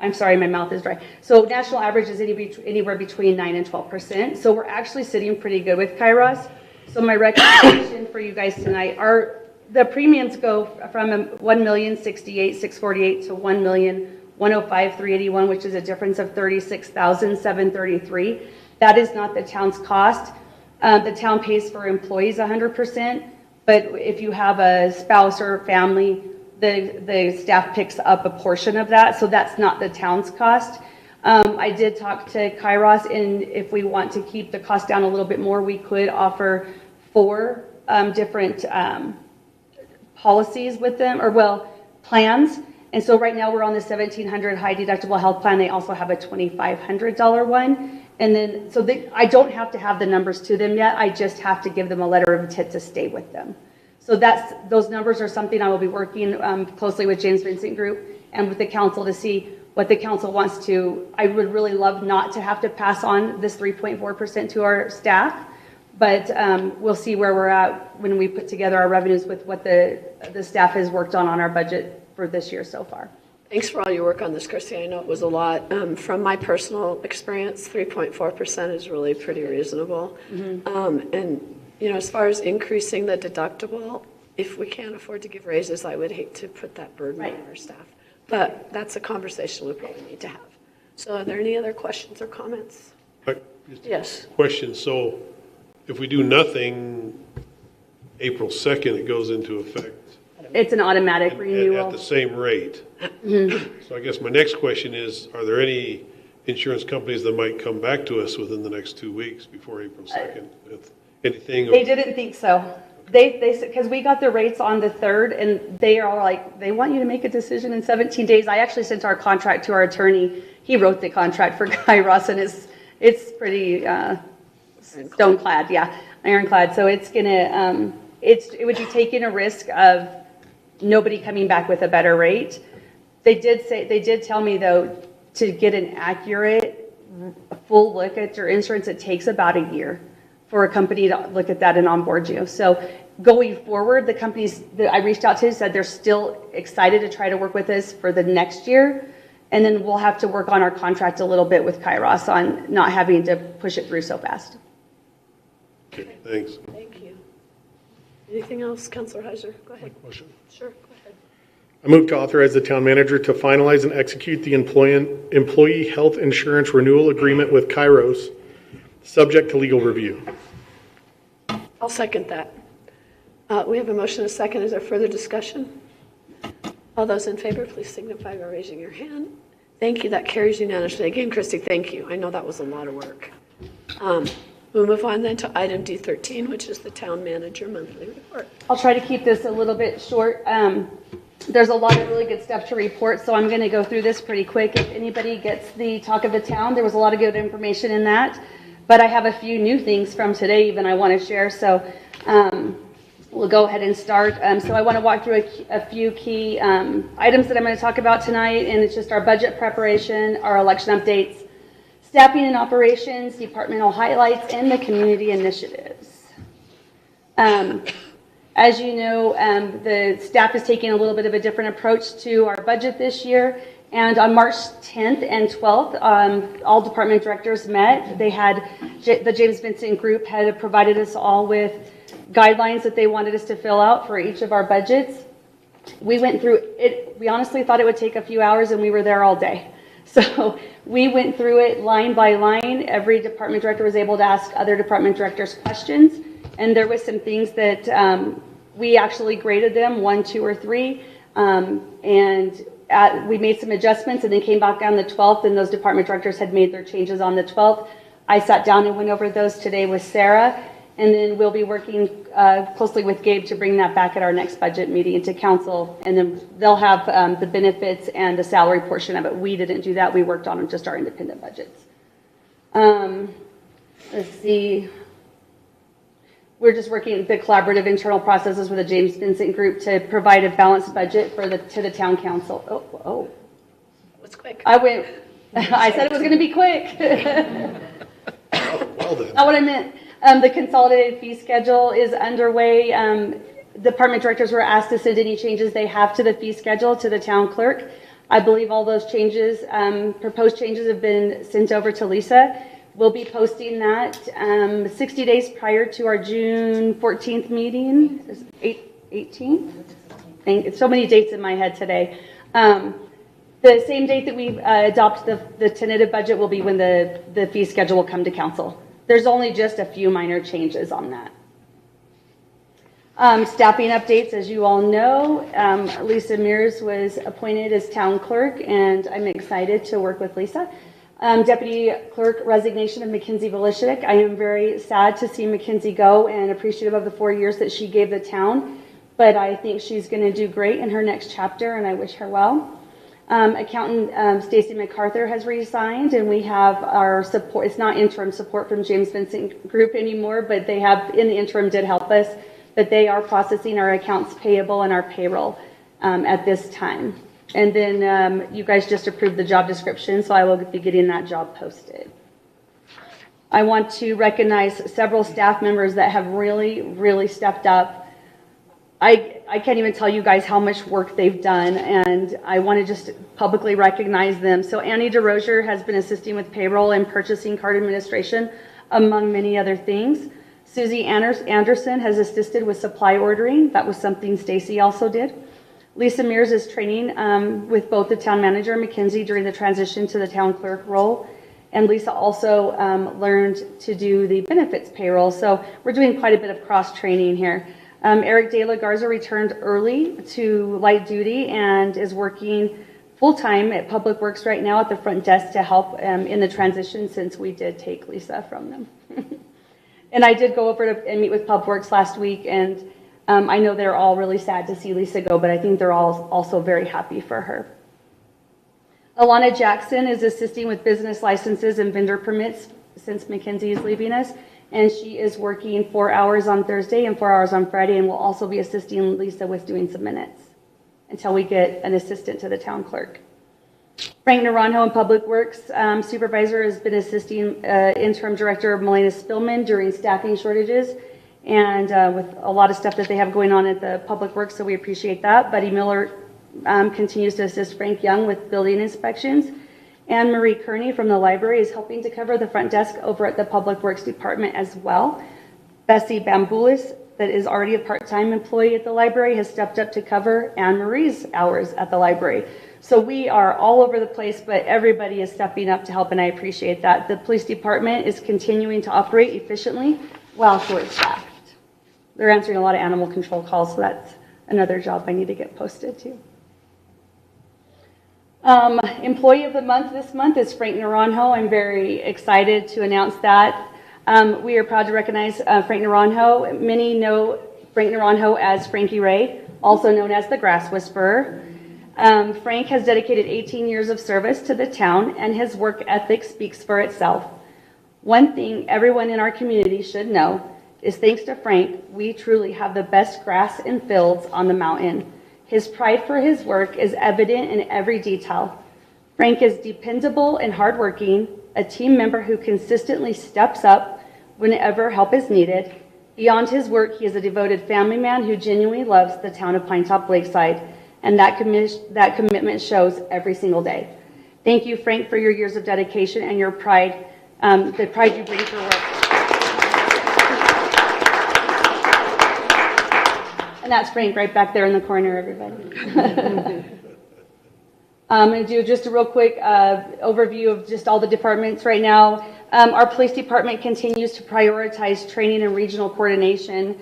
I'm sorry, my mouth is dry. So national average is anywhere between 9 and 12%. So we're actually sitting pretty good with Kairos. So my recommendation for you guys tonight are the premiums go from $1,068,648 to $1,105,381, which is a difference of $36,733. That is not the town's cost. The town pays for employees 100%, but if you have a spouse or family, the staff picks up a portion of that, so that's not the town's cost. I did talk to Kairos, and if we want to keep the cost down a little bit more, we could offer 4 different policies with them, or plans. And so right now we're on the $1,700 high deductible health plan. They also have a $2,500 one. And then, so I don't have to have the numbers to them yet. I just have to give them a letter of intent to stay with them. So those numbers are something I will be working closely with James Vincent Group and with the council to see what the council wants to. I would really love not to have to pass on this 3.4% to our staff, but we'll see where we're at when we put together our revenues with what the staff has worked on our budget for this year so far. Thanks for all your work on this, Christy. I know it was a lot. From my personal experience, 3.4% is really pretty reasonable. Mm-hmm. And as far as increasing the deductible, if we can't afford to give raises, I would hate to put that burden on our staff. But that's a conversation we probably need to have. So are there any other questions or comments? Yes. Question. So if we do nothing, April 2nd, it goes into effect. It's an automatic renewal. At the same rate. Mm-hmm. So I guess my next question is, are there any insurance companies that might come back to us within the next 2 weeks before April 2nd? Anything? They didn't think so. They said, because we got the rates on the 3rd, and they are like, they want you to make a decision in 17 days. I actually sent our contract to our attorney. He wrote the contract for Kairos, and it's pretty stone-clad, ironclad. So it's gonna, it would be taking a risk of nobody coming back with a better rate. They did tell me though, to get an accurate, full look at your insurance, it takes about a year for a company to look at that and onboard you. So going forward, the companies that I reached out to said they're still excited to try to work with us for the next year. And then we'll have to work on our contract a little bit with Kairos on not having to push it through so fast. Okay, thanks. Thank you. Anything else, Councilor Heiser? Go ahead. Question. Sure, go ahead. I move to authorize the town manager to finalize and execute the employee health insurance renewal agreement with Kairos, subject to legal review. I'll second that. We have a motion and a second. Is there further discussion? All those in favor, please signify by raising your hand. Thank you. That carries unanimously. Again, Christy, thank you. I know that was a lot of work. We'll move on then to item D13, which is the town manager monthly report. I'll try to keep this a little bit short. There's a lot of really good stuff to report, so I'm going to go through this pretty quick. If anybody gets the talk of the town, there was a lot of good information in that, but I have a few new things from today even I want to share. So we'll go ahead and start. So I want to walk through a few key items that I'm going to talk about tonight, and it's just our budget preparation, our election updates, staffing and operations, departmental highlights, and the community initiatives. As you know, the staff is taking a little bit of a different approach to our budget this year. And on March 10th and 12th, all department directors met. They had, the James Vincent Group had provided us all with guidelines that they wanted us to fill out for each of our budgets. We went through it. We honestly thought it would take a few hours, and we were there all day. So we went through it line by line. Every department director was able to ask other department directors questions. And there was some things that we actually graded them 1, 2, or 3. We made some adjustments and then came back on the 12th, and those department directors had made their changes on the 12th. I sat down and went over those today with Sarah, and then we'll be working closely with Gabe to bring that back at our next budget meeting to council, and then they'll have the benefits and the salary portion of it. We didn't do that. We worked on just our independent budgets. Let's see. We're just working the collaborative internal processes with the James Vincent Group to provide a balanced budget to the town council. Oh. What's quick? I said it was going to be quick. Well then. Not what I meant. The consolidated fee schedule is underway. Department directors were asked to send any changes they have to the fee schedule to the town clerk. I believe all those changes, proposed changes, have been sent over to Lisa. We'll be posting that 60 days prior to our June 14th meeting. 18th? So many dates in my head today. The same date that we adopt the tentative budget will be when the fee schedule will come to council. There's only just a few minor changes on that. Staffing updates, as you all know, Lisa Mears was appointed as town clerk, and I'm excited to work with Lisa. Deputy Clerk resignation of Mackenzie Volishik. I am very sad to see Mackenzie go and appreciative of the 4 years that she gave the town, but I think she's going to do great in her next chapter, and I wish her well. Accountant Stacy MacArthur has resigned, and we have our support. It's not interim support from James Vincent Group anymore, but they have in the interim did help us, but they are processing our accounts payable and our payroll at this time. And then you guys just approved the job description, so I will be getting that job posted. I want to recognize several staff members that have really, really stepped up. I can't even tell you guys how much work they've done, and I want to just publicly recognize them. So Annie DeRozier has been assisting with payroll and purchasing card administration, among many other things. Susie Anderson has assisted with supply ordering. That was something Stacy also did. Lisa Mears is training with both the town manager and Mackenzie during the transition to the town clerk role. And Lisa also learned to do the benefits payroll. So we're doing quite a bit of cross-training here. Eric De La Garza returned early to light duty and is working full-time at Public Works right now at the front desk to help in the transition, since we did take Lisa from them. And I did go over and meet with Public Works last week, and I know they're all really sad to see Lisa go, but I think they're all also very happy for her. Alana Jackson is assisting with business licenses and vendor permits since Mackenzie is leaving us, and she is working 4 hours on Thursday and 4 hours on Friday, and will also be assisting Lisa with doing some minutes until we get an assistant to the town clerk. Frank Naranjo in Public Works supervisor has been assisting interim director Melena Spillman during staffing shortages, and with a lot of stuff that they have going on at the Public Works, so we appreciate that. Buddy Miller continues to assist Frank Young with building inspections. Anne Marie Kearney from the library is helping to cover the front desk over at the Public Works Department as well. Bessie Bamboulis, that is already a part-time employee at the library, has stepped up to cover Anne Marie's hours at the library. So we are all over the place, but everybody is stepping up to help, and I appreciate that. The police department is continuing to operate efficiently while short-staffed. They're answering a lot of animal control calls, so that's another job I need to get posted to. Employee of the month this month is Frank Naranjo. I'm very excited to announce that. We are proud to recognize Frank Naranjo. Many know Frank Naranjo as Frankie Ray, also known as the Grass Whisperer. Frank has dedicated 18 years of service to the town, and his work ethic speaks for itself. One thing everyone in our community should know is thanks to Frank, we truly have the best grass and fields on the mountain. His pride for his work is evident in every detail. Frank is dependable and hardworking, a team member who consistently steps up whenever help is needed. Beyond his work, he is a devoted family man who genuinely loves the town of Pinetop-Lakeside, and that commitment shows every single day. Thank you, Frank, for your years of dedication and your pride, the pride you bring to work. And that's Frank right back there in the corner, everybody. I'm going to do just a real quick overview of just all the departments right now. Our police department continues to prioritize training and regional coordination.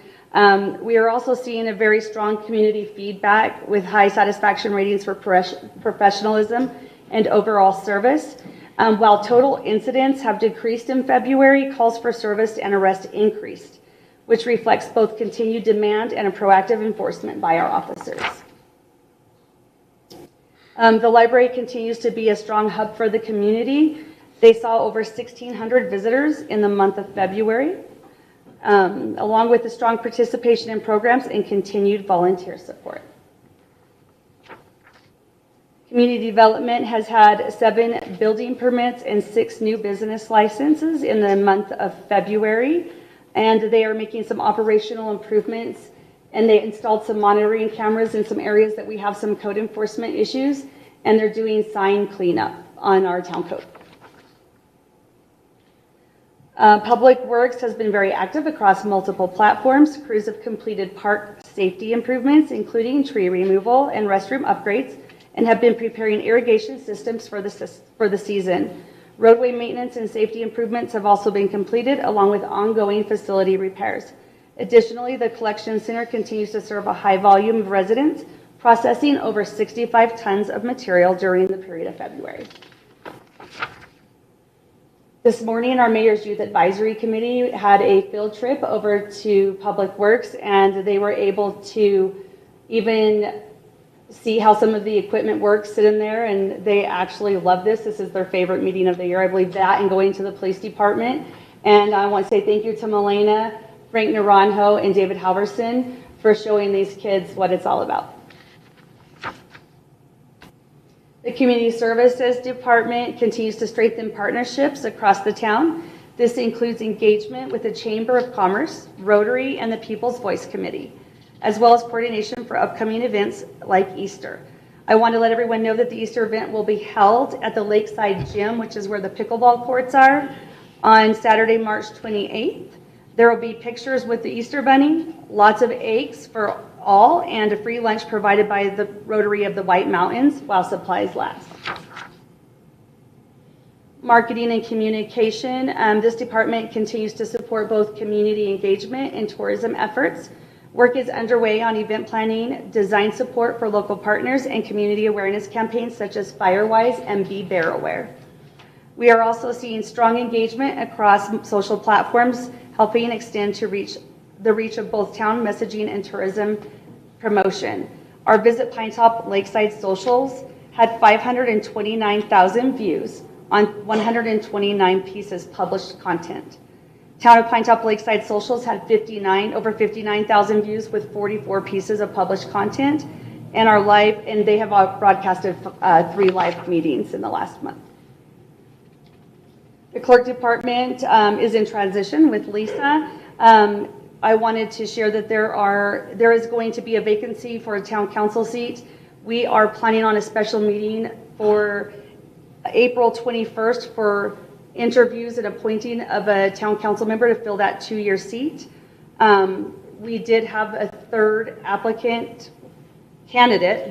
We are also seeing a very strong community feedback with high satisfaction ratings for professionalism and overall service. While total incidents have decreased in February, calls for service and arrest increased, which reflects both continued demand and a proactive enforcement by our officers. The library continues to be a strong hub for the community. They saw over 1,600 visitors in the month of February, along with the strong participation in programs and continued volunteer support. Community development has had 7 building permits and 6 new business licenses in the month of February, and they are making some operational improvements, and they installed some monitoring cameras in some areas that we have some code enforcement issues, and they're doing sign cleanup on our town code. Public Works has been very active across multiple platforms. Crews have completed park safety improvements, including tree removal and restroom upgrades, and have been preparing irrigation systems for the season. Roadway maintenance and safety improvements have also been completed, along with ongoing facility repairs. Additionally, the collection center continues to serve a high volume of residents, processing over 65 tons of material during the period of February. This morning, our Mayor's Youth Advisory Committee had a field trip over to Public Works, and they were able to even see how some of the equipment works sit in there, and they actually love this. This is their favorite meeting of the year, I believe, that and going to the police department. And I want to say thank you to Milena, Frank Naranjo, and David Halverson for showing these kids what it's all about. The Community Services Department continues to strengthen partnerships across the town. This includes engagement with the Chamber of Commerce, Rotary, and the People's Voice Committee, as well as coordination for upcoming events like Easter. I want to let everyone know that the Easter event will be held at the Lakeside Gym, which is where the pickleball courts are, on Saturday, March 28th. There will be pictures with the Easter Bunny, lots of eggs for all, and a free lunch provided by the Rotary of the White Mountains while supplies last. Marketing and communication. This department continues to support both community engagement and tourism efforts. Work is underway on event planning, design support for local partners, and community awareness campaigns such as Firewise and Be Bear Aware. We are also seeing strong engagement across social platforms, helping extend to the reach of both town messaging and tourism promotion. Our Visit Pinetop-Lakeside socials had 529,000 views on 129 pieces published content. Town of Pinetop-Lakeside socials had over 59,000 views with 44 pieces of published content, and they have broadcasted 3 live meetings in the last month. The clerk department is in transition with Lisa. I wanted to share that there is going to be a vacancy for a town council seat. We are planning on a special meeting for April 21st for interviews and appointing of a town council member to fill that 2-year seat. We did have a 3rd candidate,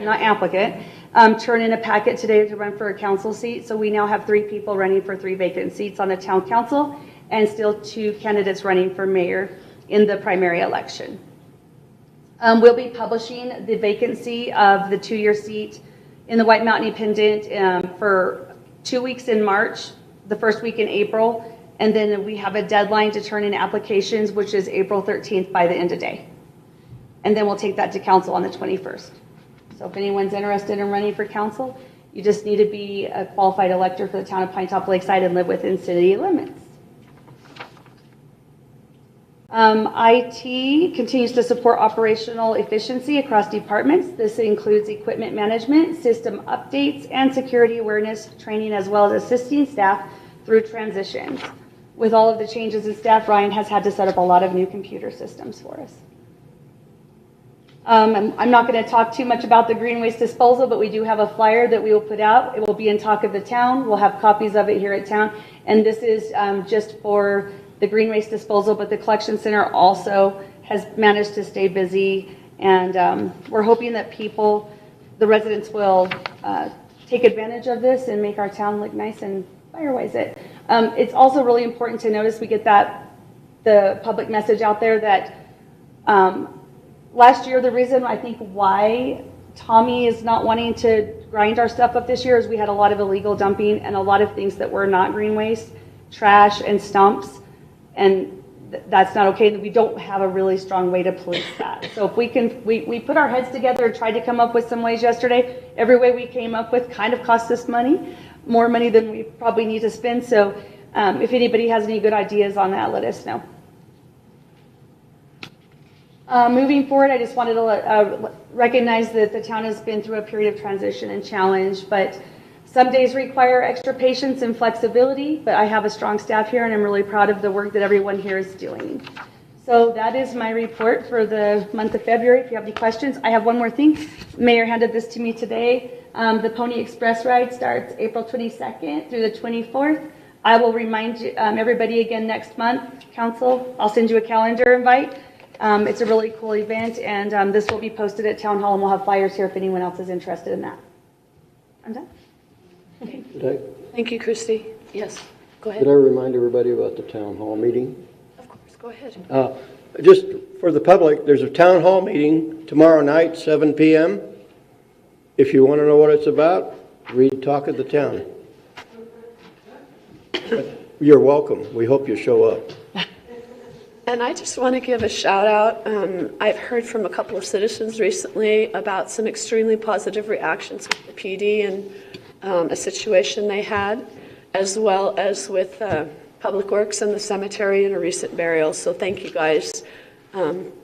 turn in a packet today to run for a council seat. So we now have 3 people running for 3 vacant seats on the town council, and still 2 candidates running for mayor in the primary election. We'll be publishing the vacancy of the 2-year seat in the White Mountain Independent for 2 weeks in March, the first week in April, and then we have a deadline to turn in applications, which is April 13th by the end of day. And then we'll take that to council on the 21st. So if anyone's interested in running for council, you just need to be a qualified elector for the town of Pinetop-Lakeside and live within city limits. IT continues to support operational efficiency across departments. This includes equipment management, system updates, and security awareness training, as well as assisting staff through transitions. With all of the changes in staff, Ryan has had to set up a lot of new computer systems for us. I'm not going to talk too much about the green waste disposal, but we do have a flyer that we will put out. It will be in talk of the town. We'll have copies of it here at town. And this is just for the green waste disposal, but the collection center also has managed to stay busy. And we're hoping that the residents will take advantage of this and make our town look nice and firewise it. It's also really important to notice we get the public message out there that last year, the reason I think why Tommy is not wanting to grind our stuff up this year is we had a lot of illegal dumping and a lot of things that were not green waste, trash and stumps, and that's not okay. We don't have a really strong way to police that. So if we can, we put our heads together and tried to come up with some ways yesterday. Every way we came up with kind of cost us money, more money than we probably need to spend. So if anybody has any good ideas on that, let us know. Moving forward, I just wanted to recognize that the town has been through a period of transition and challenge, but some days require extra patience and flexibility, but I have a strong staff here and I'm really proud of the work that everyone here is doing. So that is my report for the month of February. If you have any questions, I have one more thing. Mayor handed this to me today. The Pony Express ride starts April 22nd through the 24th. I will remind you, everybody again next month, council, I'll send you a calendar invite. It's a really cool event, and this will be posted at Town Hall, and we'll have flyers here if anyone else is interested in that. I'm done. Thank you, Christy. Yes, go ahead. Did I remind everybody about the Town Hall meeting? Of course, go ahead. Just for the public, there's a Town Hall meeting tomorrow night, 7 p.m. If you want to know what it's about, read Talk of the Town. You're welcome. We hope you show up. And I just want to give a shout out. I've heard from a couple of citizens recently about some extremely positive reactions with the PD and a situation they had, as well as with Public Works and the cemetery and a recent burial. So thank you guys.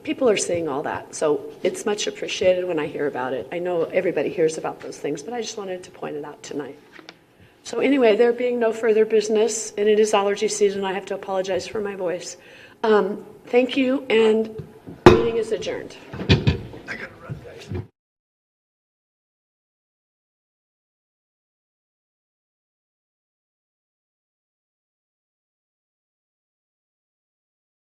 People are seeing all that. So it's much appreciated when I hear about it. I know everybody hears about those things, but I just wanted to point it out tonight. So anyway, there being no further business, and it is allergy season, I have to apologize for my voice. Thank you, and meeting is adjourned. I gotta run, guys.